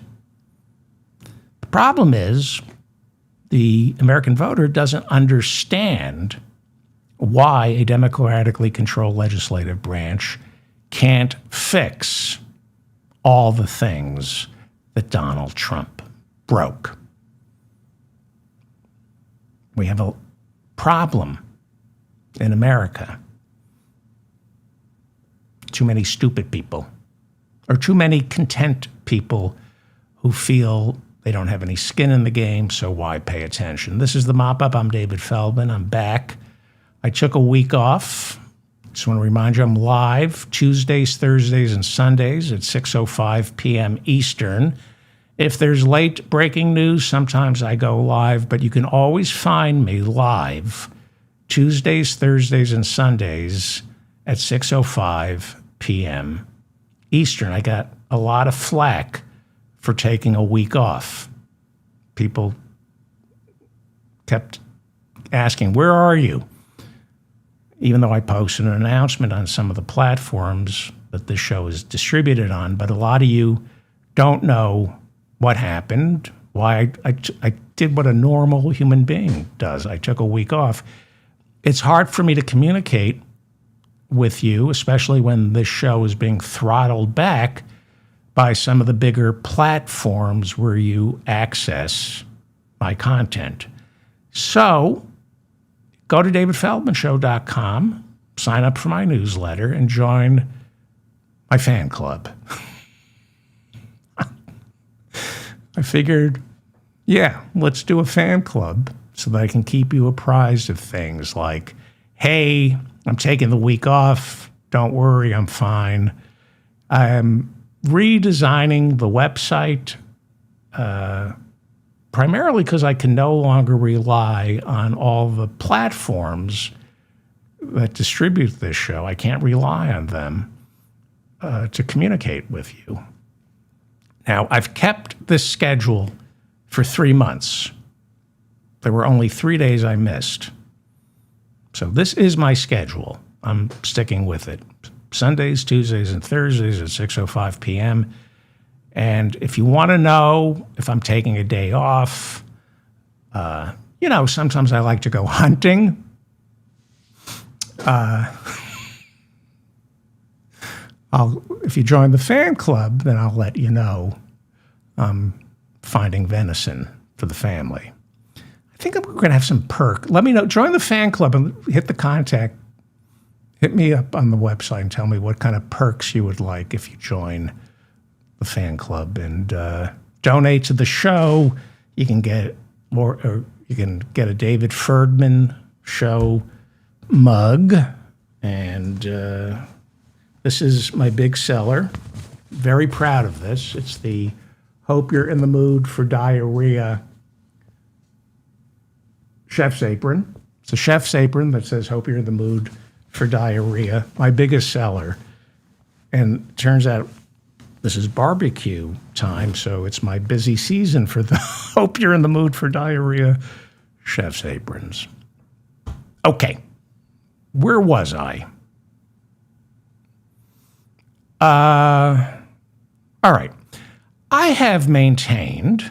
The problem is the American voter doesn't understand why a democratically controlled legislative branch can't fix all the things that Donald Trump broke. We have a problem in America. Too many stupid people, or too many content people who feel they don't have any skin in the game, so why pay attention? This is the Mop-Up. I'm David Feldman. I'm back. I took a week off. Just want to remind you I'm live Tuesdays, Thursdays, and Sundays at 6:05 p.m. Eastern. If there's late breaking news, sometimes I go live, but you can always find me live Tuesdays, Thursdays, and Sundays at 6:05 p.m. Eastern. I got a lot of flack for taking a week off. People kept asking, where are you? Even though I posted an announcement on some of the platforms that this show is distributed on, but a lot of you don't know what happened, why I did what a normal human being does. I took a week off. It's hard for me to communicate with you, especially when this show is being throttled back by some of the bigger platforms where you access my content. So go to davidfeldmanshow.com, sign up for my newsletter, and join my fan club. I figured, yeah, let's do a fan club so that I can keep you apprised of things like, hey, I'm taking the week off. Don't worry, I'm fine. I'm redesigning the website, primarily because I can no longer rely on all the platforms that distribute this show. I can't rely on them. to communicate with you. Now, I've kept this schedule for 3 months. There were only 3 days I missed. So this is my schedule. I'm sticking with it. Sundays, Tuesdays, and Thursdays at 6:05 p.m. And if you want to know if I'm taking a day off, sometimes I like to go hunting. If you join the fan club, then I'll let you know I'm finding venison for the family. I think I'm going to have some perk. Let me know. Join the fan club and hit the contact. Hit me up on the website and tell me what kind of perks you would like if you join the fan club and donate to the show. You can get more, or you can get a David Ferdman show mug, and this is my big seller. Very proud of this. It's the Hope You're in the Mood for Diarrhea chef's apron. It's a chef's apron that says Hope You're in the Mood for Diarrhea, my biggest seller. And turns out this is barbecue time, so it's my busy season for the Hope You're in the Mood for Diarrhea chef's aprons. Okay, where was I? All right. I have maintained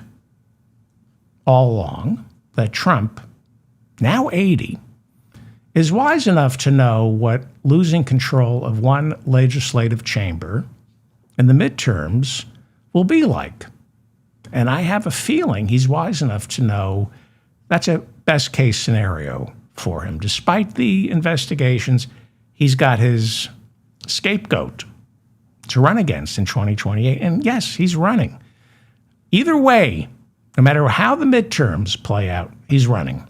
all along that Trump, now 80, is wise enough to know what losing control of one legislative chamber in the midterms will be like. And I have a feeling he's wise enough to know that's a best case scenario for him. Despite the investigations, he's got his scapegoat to run against in 2028. And yes, he's running. Either way, no matter how the midterms play out, he's running.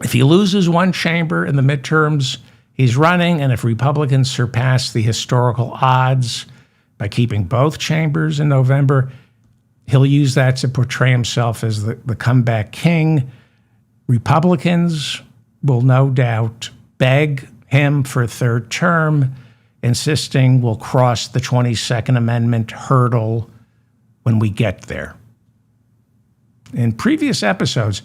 If he loses one chamber in the midterms, he's running. And if Republicans surpass the historical odds by keeping both chambers in November, he'll use that to portray himself as the comeback king. Republicans will no doubt beg him for a third term, insisting we'll cross the 22nd Amendment hurdle when we get there. In previous episodes,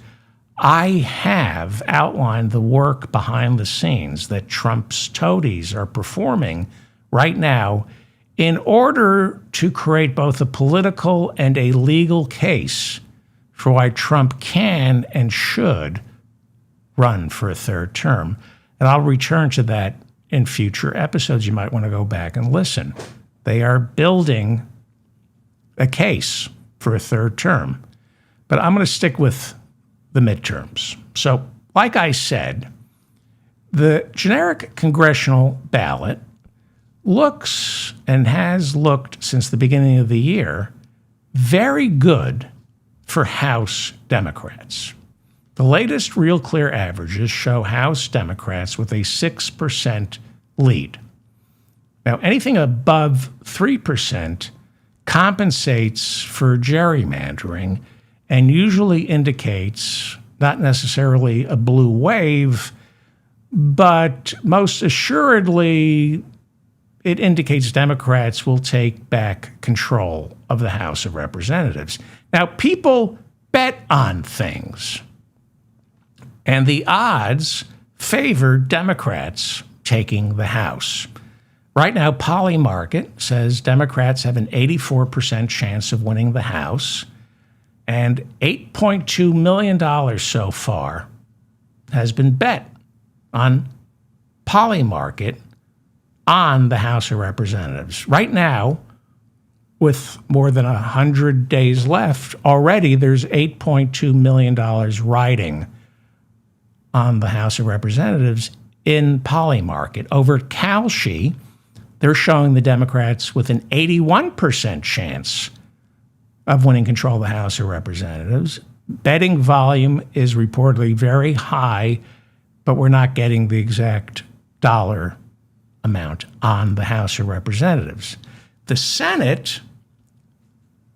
I have outlined the work behind the scenes that Trump's toadies are performing right now in order to create both a political and a legal case for why Trump can and should run for a third term. And I'll return to that in future episodes. You might want to go back and listen. They are building a case for a third term. But I'm going to stick with the midterms. So, like I said, the generic congressional ballot looks and has looked since the beginning of the year very good for House Democrats. The latest Real Clear averages show House Democrats with a 6% lead. Now, anything above 3% compensates for gerrymandering and usually indicates not necessarily a blue wave, but most assuredly it indicates Democrats will take back control of the House of Representatives. Now, people bet on things, and the odds favor Democrats taking the House. Right now, Polymarket says Democrats have an 84% chance of winning the House, and $8.2 million so far has been bet on Polymarket on the House of Representatives. Right now, with more than 100 days left, already there's $8.2 million riding on the House of Representatives in Polymarket. Over Kalshi, they're showing the Democrats with an 81% chance of winning control of the House of Representatives. Betting volume is reportedly very high, but we're not getting the exact dollar amount on the House of Representatives. The Senate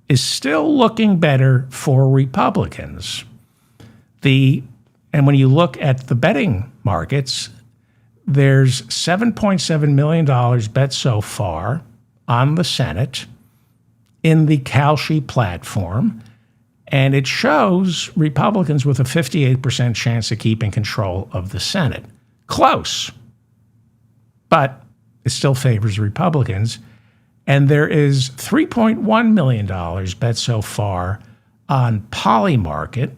is still looking better for Republicans. And when you look at the betting markets, there's $7.7 million bet so far on the Senate in the Kalshi platform, and it shows Republicans with a 58% chance of keeping control of the Senate. Close, but it still favors Republicans. And there is $3.1 million bet so far on Polymarket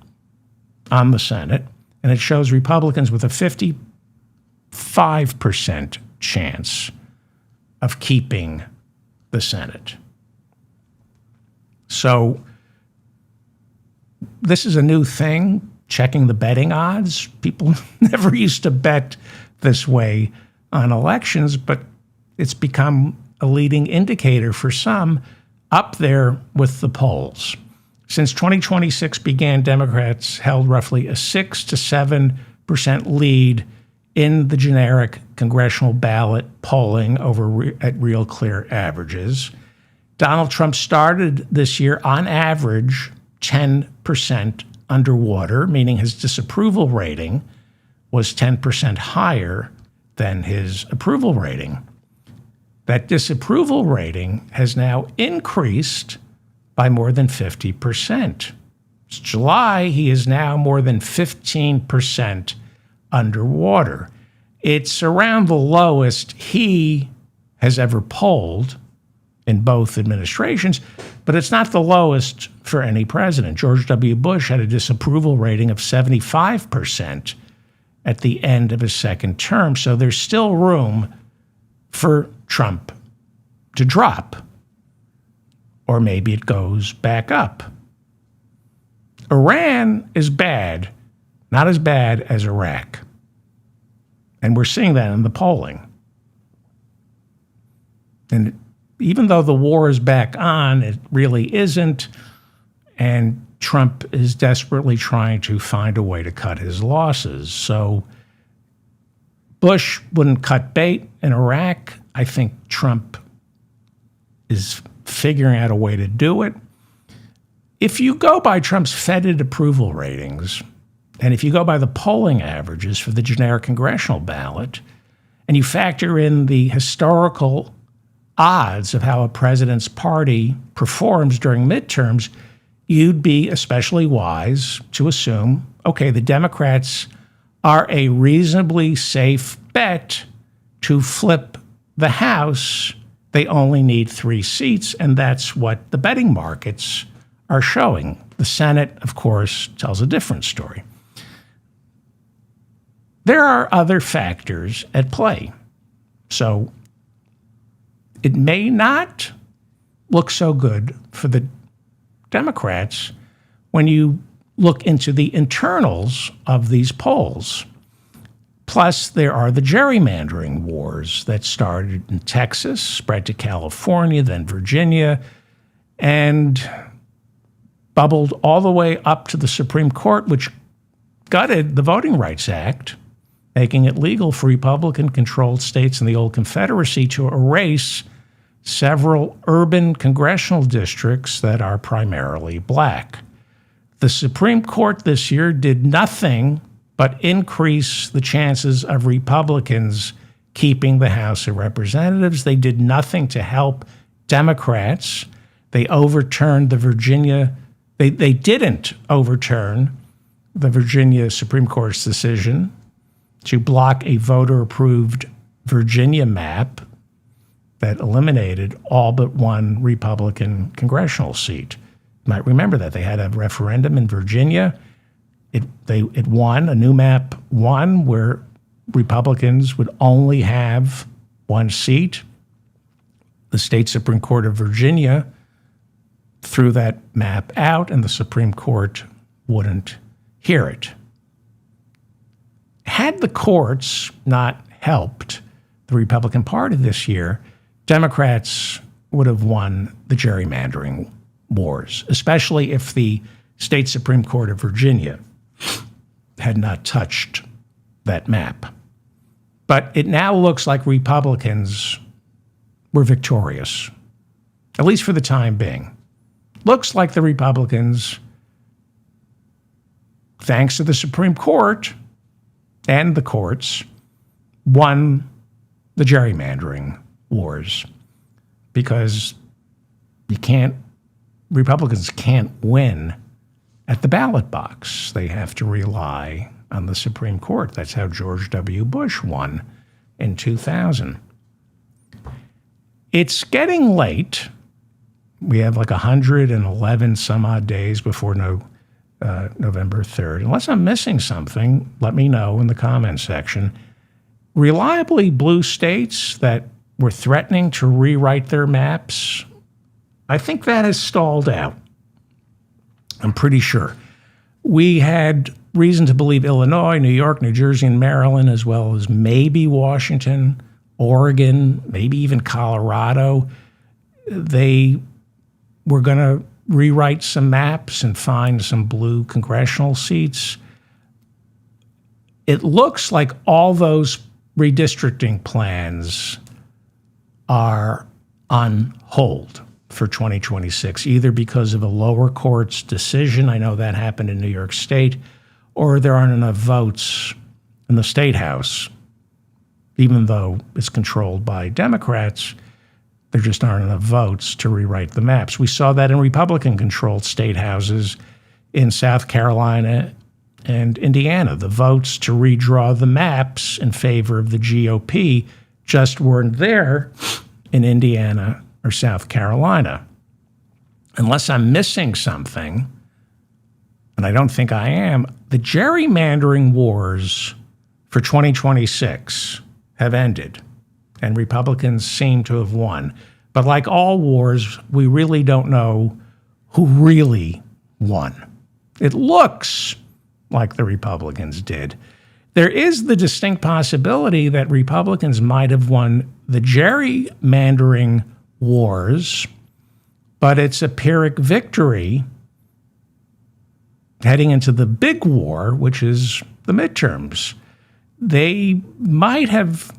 on the Senate, and it shows Republicans with a 55% chance of keeping the Senate. So this is a new thing, checking the betting odds. People never used to bet this way on elections, but it's become a leading indicator for some, up there with the polls. Since 2026 began, Democrats held roughly a 6 to 7% lead in the generic congressional ballot polling at Real Clear averages. Donald Trump started this year on average 10% underwater, meaning his disapproval rating was 10% higher than his approval rating. That disapproval rating has now increased by more than 50%. It's July, he is now more than 15% underwater. It's around the lowest he has ever polled in both administrations, but it's not the lowest for any president. George W. Bush had a disapproval rating of 75% at the end of his second term, so there's still room for Trump to drop, or maybe it goes back up. Iran is bad, not as bad as Iraq. And we're seeing that in the polling. And even though the war is back on, it really isn't. And Trump is desperately trying to find a way to cut his losses. So Bush wouldn't cut bait in Iraq. I think Trump is figuring out a way to do it. If you go by Trump's fetid approval ratings, and if you go by the polling averages for the generic congressional ballot, and you factor in the historical odds of how a president's party performs during midterms, you'd be especially wise to assume, okay, the Democrats are a reasonably safe bet to flip the House. They only need 3 seats, and that's what the betting markets are showing. The Senate, of course, tells a different story. There are other factors at play. So it may not look so good for the Democrats when you look into the internals of these polls. Plus, there are the gerrymandering wars that started in Texas, spread to California, then Virginia, and bubbled all the way up to the Supreme Court, which gutted the Voting Rights Act, making it legal for Republican-controlled states in the old Confederacy to erase several urban congressional districts that are primarily black. The Supreme Court this year did nothing but increase the chances of Republicans keeping the House of Representatives. They did nothing to help Democrats. They overturned the Virginia. They didn't overturn the Virginia Supreme Court's decision to block a voter-approved Virginia map that eliminated all but one Republican congressional seat. You might remember that. They had a referendum in Virginia. It won, a new map won, where Republicans would only have 1 seat. The state Supreme Court of Virginia threw that map out, and the Supreme Court wouldn't hear it. Had the courts not helped the Republican Party this year, Democrats would have won the gerrymandering wars, especially if the state Supreme Court of Virginia had not touched that map. But it now looks like Republicans were victorious, at least for the time being. Looks like the Republicans, thanks to the Supreme Court and the courts, won the gerrymandering wars. because Republicans can't win at the ballot box. They have to rely on the Supreme Court. That's how George W. Bush won in 2000. It's getting late. We have like 111 some odd days before November 3rd. Unless I'm missing something, let me know in the comments section. Reliably blue states that were threatening to rewrite their maps, I think that has stalled out. I'm pretty sure. We had reason to believe Illinois, New York, New Jersey, and Maryland, as well as maybe Washington, Oregon, maybe even Colorado, they were going to rewrite some maps and find some blue congressional seats. It looks like all those redistricting plans are on hold for 2026, either because of a lower court's decision, I know that happened in New York State, or there aren't enough votes in the State House. Even though it's controlled by Democrats, there just aren't enough votes to rewrite the maps. We saw that in Republican-controlled state houses in South Carolina and Indiana. The votes to redraw the maps in favor of the GOP just weren't there in Indiana or South Carolina. Unless I'm missing something, and I don't think I am, the gerrymandering wars for 2026 have ended, and Republicans seem to have won. But like all wars, we really don't know who really won. It looks like the Republicans did. There is the distinct possibility that Republicans might have won the gerrymandering wars, but it's a Pyrrhic victory heading into the big war, which is the midterms. They might have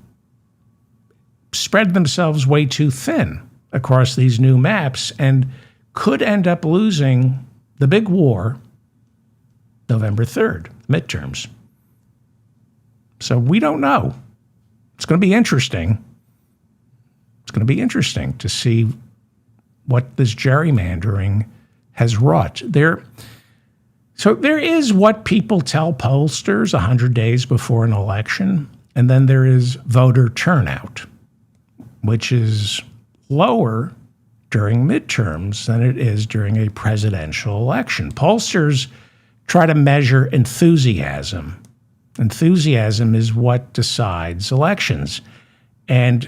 spread themselves way too thin across these new maps and could end up losing the big war November 3rd, midterms. So we don't know. It's going to be interesting. It's going to be interesting to see what this gerrymandering has wrought. So there is what people tell pollsters 100 days before an election, and then there is voter turnout, which is lower during midterms than it is during a presidential election. Pollsters try to measure enthusiasm. Enthusiasm is what decides elections. And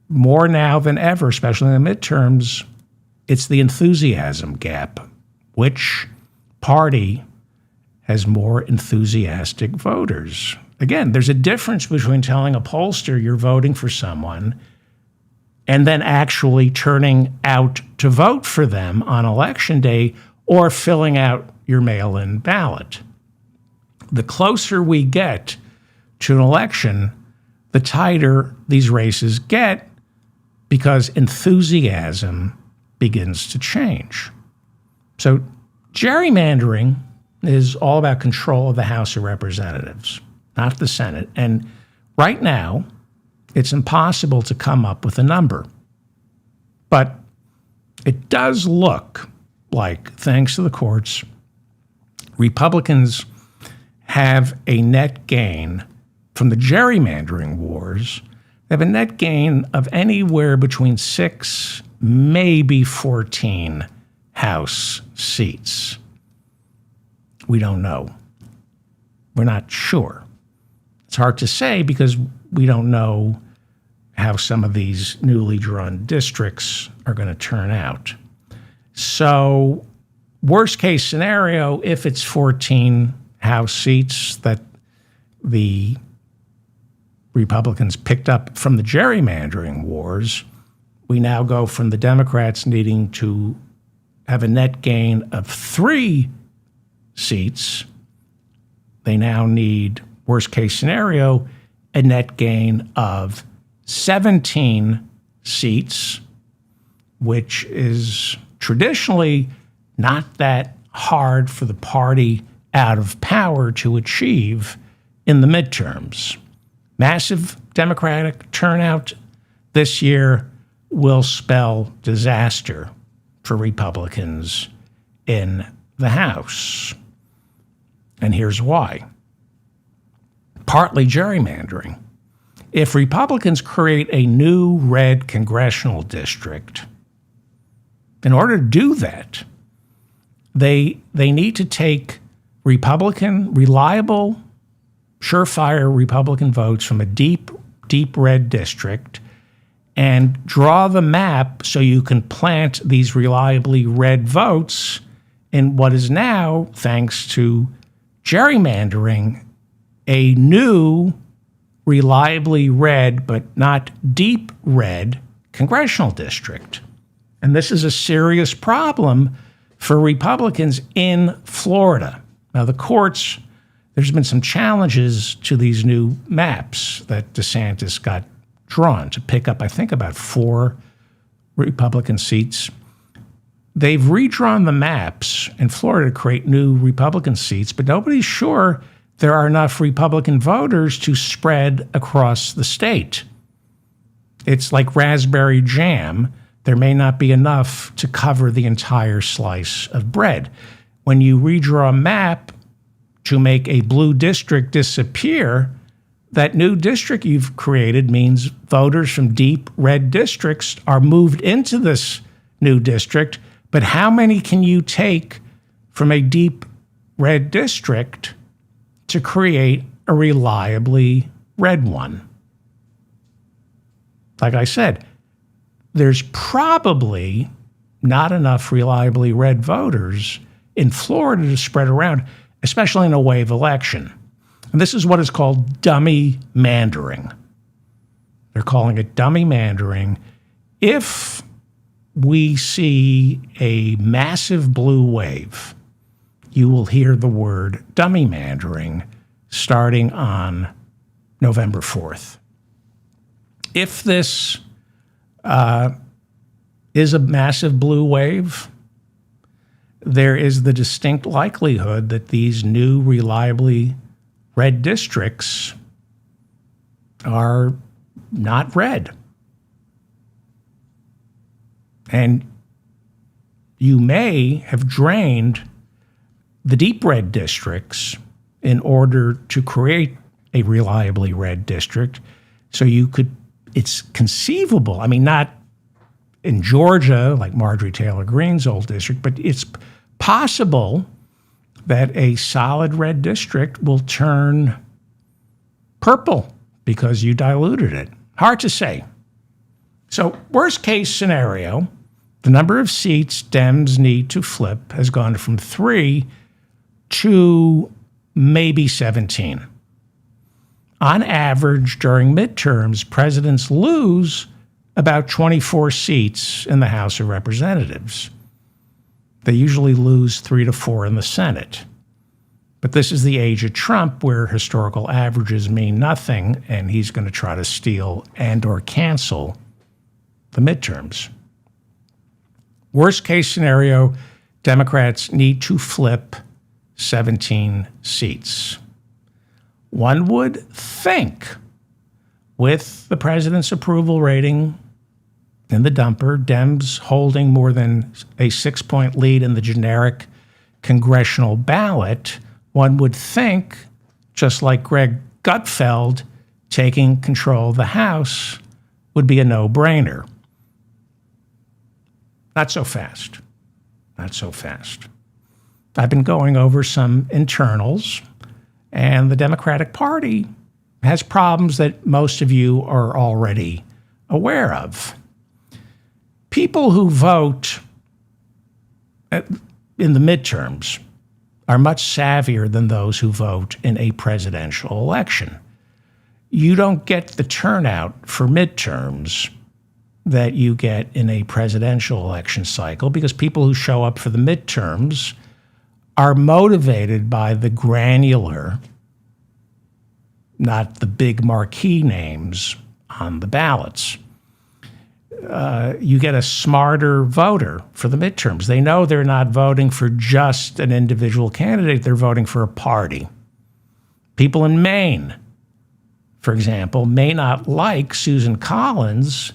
more now than ever, especially in the midterms, it's the enthusiasm gap. Which party has more enthusiastic voters? Again, there's a difference between telling a pollster you're voting for someone and then actually turning out to vote for them on election day or filling out your mail-in ballot. The closer we get to an election, the tighter these races get because enthusiasm begins to change. So gerrymandering is all about control of the House of Representatives, not the Senate. And right now, it's impossible to come up with a number. But it does look like, thanks to the courts, Republicans have a net gain from the gerrymandering wars. They have a net gain of anywhere between 6, maybe 14 House seats. We don't know. We're not sure. It's hard to say because we don't know how some of these newly drawn districts are going to turn out. So, worst case scenario, if it's 14 House seats that the Republicans picked up from the gerrymandering wars, we now go from the Democrats needing to have a net gain of 3 seats. They now need, worst case scenario, a net gain of 17 seats, which is traditionally not that hard for the party out of power to achieve in the midterms. Massive Democratic turnout this year will spell disaster for Republicans in the House. And here's why. Partly gerrymandering. If Republicans create a new red congressional district, in order to do that, they need to take reliable, surefire Republican votes from a deep red district and draw the map so you can plant these reliably red votes in what is now, thanks to gerrymandering, a new reliably red but not deep red congressional district. And this is a serious problem for Republicans in Florida. Now, the courts, there's been some challenges to these new maps that DeSantis got drawn to pick up, I think, about 4 Republican seats. They've redrawn the maps in Florida to create new Republican seats, but nobody's sure there are enough Republican voters to spread across the state. It's like raspberry jam. There may not be enough to cover the entire slice of bread. When you redraw a map to make a blue district disappear, that new district you've created means voters from deep red districts are moved into this new district. But how many can you take from a deep red district to create a reliably red one? Like I said, there's probably not enough reliably red voters in Florida to spread around, especially in a wave election. And this is what is called dummy mandering. They're calling it dummy mandering. If we see a massive blue wave, you will hear the word dummy mandering starting on November 4th. If this is a massive blue wave, there is the distinct likelihood that these new reliably red districts are not red. And you may have drained the deep red districts in order to create a reliably red district. So you could, it's conceivable, I mean, not in Georgia, like Marjorie Taylor Greene's old district, but it's possible that a solid red district will turn purple because you diluted it. Hard to say. So worst case scenario, the number of seats Dems need to flip has gone from 3 to maybe 17. On average, during midterms, presidents lose about 24 seats in the House of Representatives. They usually lose 3 to 4 in the Senate. But this is the age of Trump, where historical averages mean nothing, and he's going to try to steal and or cancel the midterms. Worst case scenario, Democrats need to flip 17 seats. One would think, with the president's approval rating in the dumper, Dems holding more than a 6-point lead in the generic congressional ballot, one would think, just like Greg Gutfeld, taking control of the House would be a no-brainer. Not so fast. Not so fast. I've been going over some internals, and the Democratic Party has problems that most of you are already aware of. People who vote in the midterms are much savvier than those who vote in a presidential election. You don't get the turnout for midterms that you get in a presidential election cycle because people who show up for the midterms are motivated by the granular, not the big marquee names on the ballots. You get a smarter voter for the midterms. They know they're not voting for just an individual candidate, they're voting for a party. People in Maine, for example, may not like Susan Collins,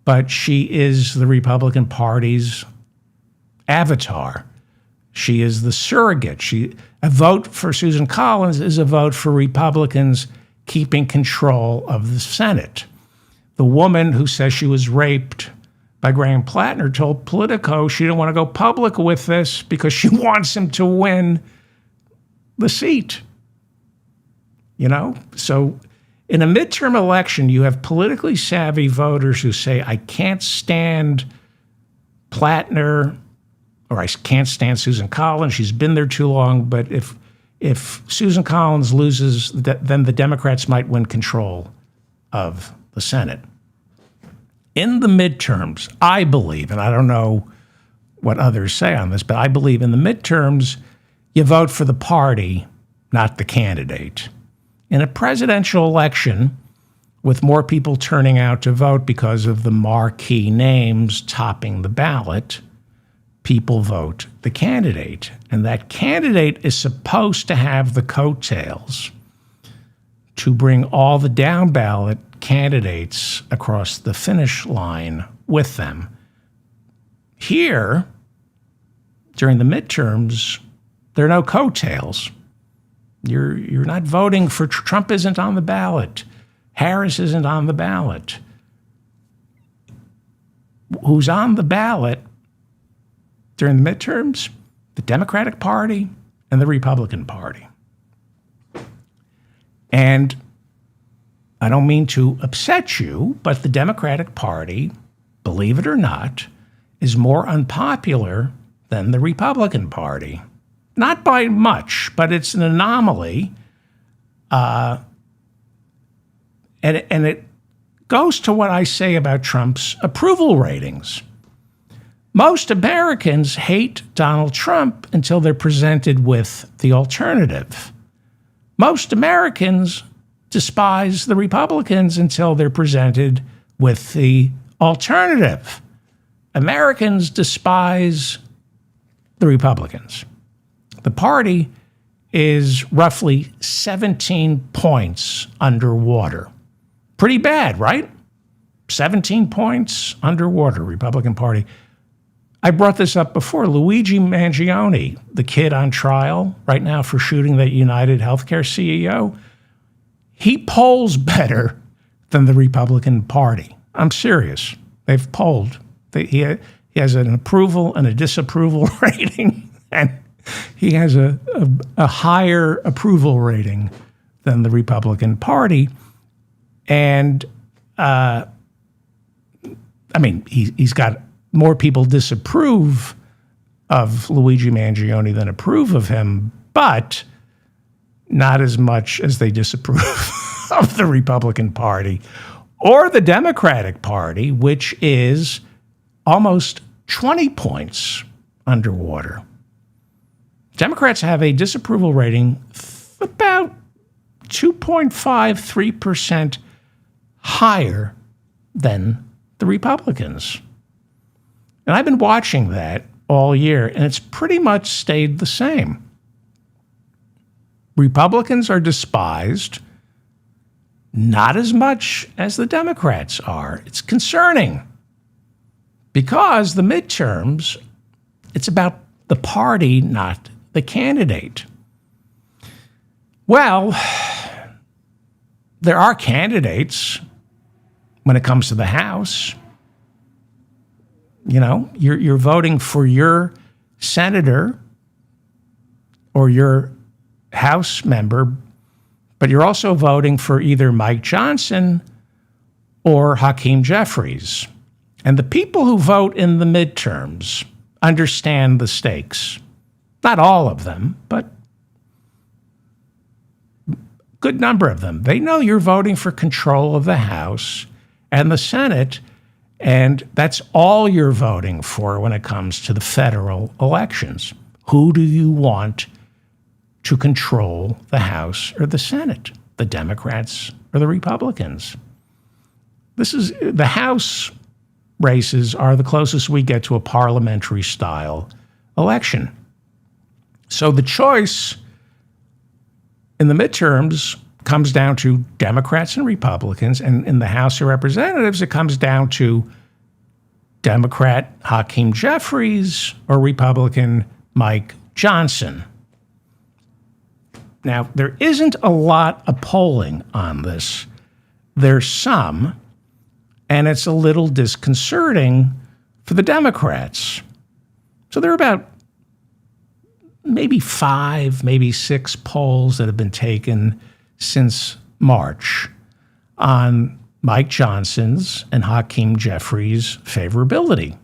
but she is the Republican Party's avatar. She is the surrogate. A vote for Susan Collins is a vote for Republicans keeping control of the Senate. The woman who says she was raped by Graham Plattner told Politico she didn't want to go public with this because she wants him to win the seat. So in a midterm election, you have politically savvy voters who say, I can't stand Plattner, or I can't stand Susan Collins. She's been there too long. But if Susan Collins loses, then the Democrats might win control of the Senate. In the midterms, I believe, and I don't know what others say on this, but I believe in the midterms, you vote for the party, not the candidate. In a presidential election, with more people turning out to vote because of the marquee names topping the ballot, people vote the candidate. And that candidate is supposed to have the coattails to bring all the down ballot candidates across the finish line with them. Here, during the midterms, there are no coattails. You're not voting for Trump. Isn't on the ballot. Harris isn't on the ballot. Who's on the ballot during the midterms? The Democratic Party and the Republican Party. And I don't mean to upset you, but the Democratic Party, believe it or not, is more unpopular than the Republican Party. Not by much, but it's an anomaly. And it goes to what I say about Trump's approval ratings. Most Americans hate Donald Trump until they're presented with the alternative. Most Americans despise the Republicans until they're presented with the alternative. Americans despise the Republicans. The party is roughly 17 points underwater. Pretty bad, right? 17 points underwater, Republican Party. I brought this up before. Luigi Mangione, the kid on trial right now for shooting that United Healthcare CEO, he polls better than the Republican Party. I'm serious. They've polled. He has an approval and a disapproval rating, and he has a higher approval rating than the Republican Party. And, he's got more people disapprove of Luigi Mangione than approve of him, but not as much as they disapprove of the Republican Party or the Democratic Party, which is almost 20 points underwater. Democrats have a disapproval rating about 2.53% higher than the Republicans. And I've been watching that all year, and it's pretty much stayed the same. Republicans are despised, not as much as the Democrats are. It's concerning because the midterms, it's about the party, not the candidate. Well, there are candidates when it comes to the House. You're voting for your senator or your House member, but you're also voting for either Mike Johnson or Hakeem Jeffries. And the people who vote in the midterms understand the stakes. Not all of them, but a good number of them. They know you're voting for control of the House and the Senate, and that's all you're voting for when it comes to the federal elections. Who do you want to control the House or the Senate? The Democrats or the Republicans? The House races are the closest we get to a parliamentary style election. So the choice in the midterms comes down to Democrats and Republicans, and in the House of Representatives, it comes down to Democrat Hakeem Jeffries or Republican Mike Johnson. Now, there isn't a lot of polling on this. There's some, and it's a little disconcerting for the Democrats. So there are about maybe 5, maybe 6 polls that have been taken since March on Mike Johnson's and Hakeem Jeffries' favorability.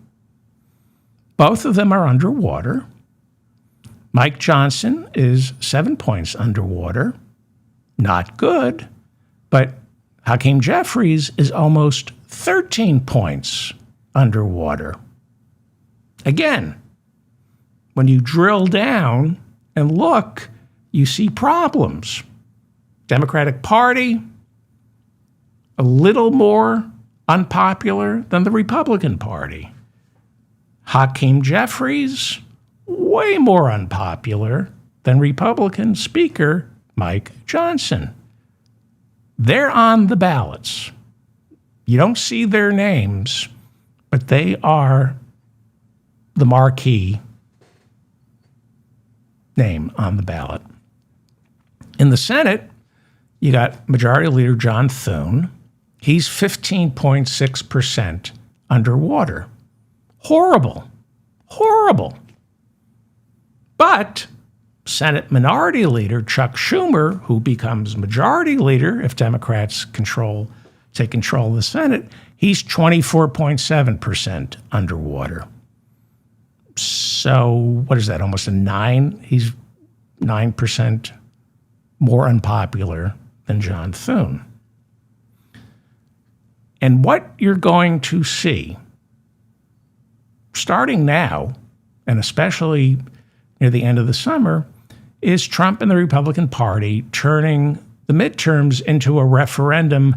Both of them are underwater. Mike Johnson is 7 points underwater. Not good, but Hakeem Jeffries is almost 13 points underwater. Again, when you drill down and look, you see problems. Democratic Party, a little more unpopular than the Republican Party. Hakeem Jeffries, way more unpopular than Republican Speaker Mike Johnson. They're on the ballots. You don't see their names, but they are the marquee name on the ballot. In the Senate, you got Majority Leader John Thune. He's 15.6% underwater. Horrible. Horrible. But Senate Minority Leader Chuck Schumer, who becomes Majority Leader if Democrats take control of the Senate, he's 24.7% underwater. So what is that, almost a 9? He's 9% more unpopular than John Thune. And what you're going to see, starting now, and especially near the end of the summer, is Trump and the Republican Party turning the midterms into a referendum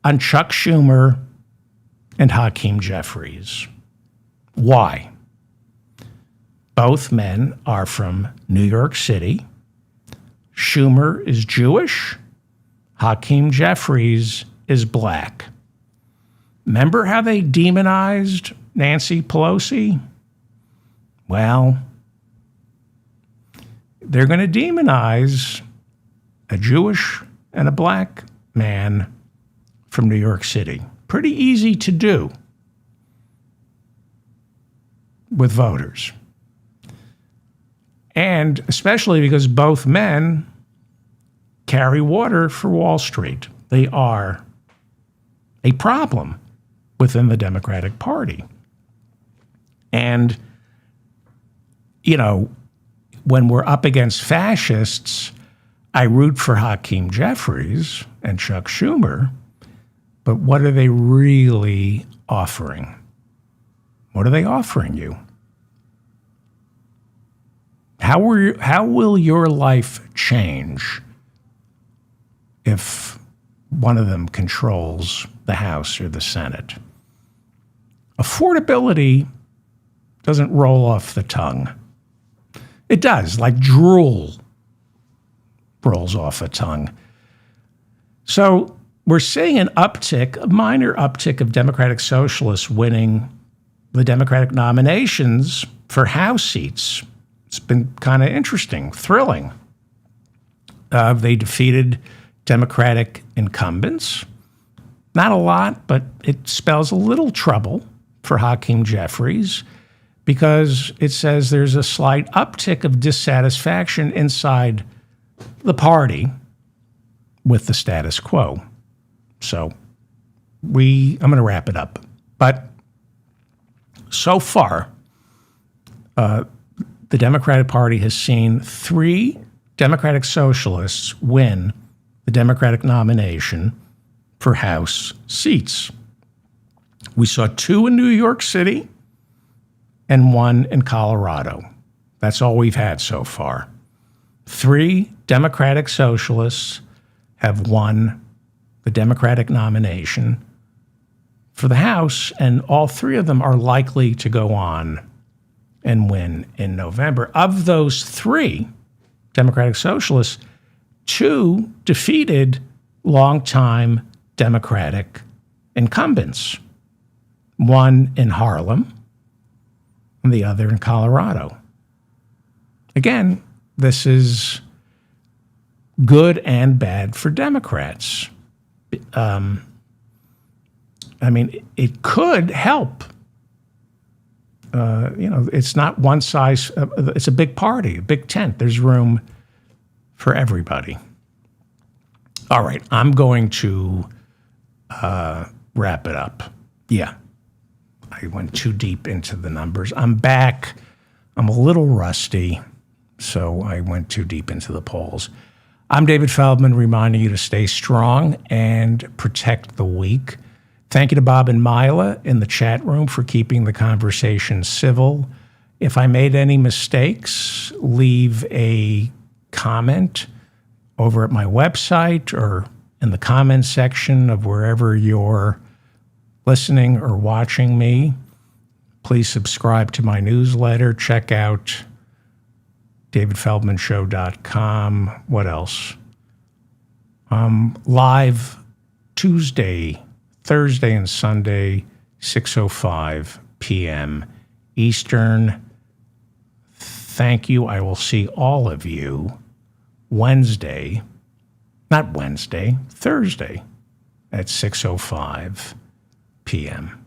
on Chuck Schumer and Hakeem Jeffries. Why? Both men are from New York City. Schumer is Jewish. Hakeem Jeffries is black. Remember how they demonized Nancy Pelosi? Well, they're going to demonize a Jewish and a black man from New York City. Pretty easy to do with voters. And especially because both men carry water for Wall Street. They are a problem within the Democratic Party. And, you know, when we're up against fascists, I root for Hakeem Jeffries and Chuck Schumer, but what are they really offering? What are they offering you? How will your life change if one of them controls the House or the Senate? Affordability doesn't roll off the tongue. It does, like drool rolls off a tongue. So we're seeing an uptick, a minor uptick of Democratic Socialists winning the Democratic nominations for House seats. It's been kind of interesting, thrilling. They defeated Democratic incumbents. Not a lot, but it spells a little trouble for Hakeem Jeffries because it says there's a slight uptick of dissatisfaction inside the party with the status quo. So I'm going to wrap it up. But so far, the Democratic Party has seen 3 Democratic Socialists win the Democratic nomination for House seats. We saw 2 in New York City and 1 in Colorado. That's all we've had so far. 3 Democratic Socialists have won the Democratic nomination for the House, and all 3 of them are likely to go on and win in November. Of those 3 Democratic Socialists, 2 defeated longtime Democratic incumbents. one in Harlem and the other in Colorado. Again, this is good and bad for Democrats. I mean, it could help. It's not one size. It's a big party, a big tent. There's room for everybody. All right, I'm going to wrap it up. Yeah, I went too deep into the numbers. I'm back. I'm a little rusty, so I went too deep into the polls. I'm David Feldman, reminding you to stay strong and protect the weak. Thank you to Bob and Mila in the chat room for keeping the conversation civil. If I made any mistakes, leave a comment over at my website or in the comments section of wherever you're listening or watching me. Please subscribe to my newsletter. Check out davidfeldmanshow.com. What else? Live Tuesday, Thursday, and Sunday, 6:05 p.m. Eastern. Thank you. I will see all of you Thursday at 6:05 p.m.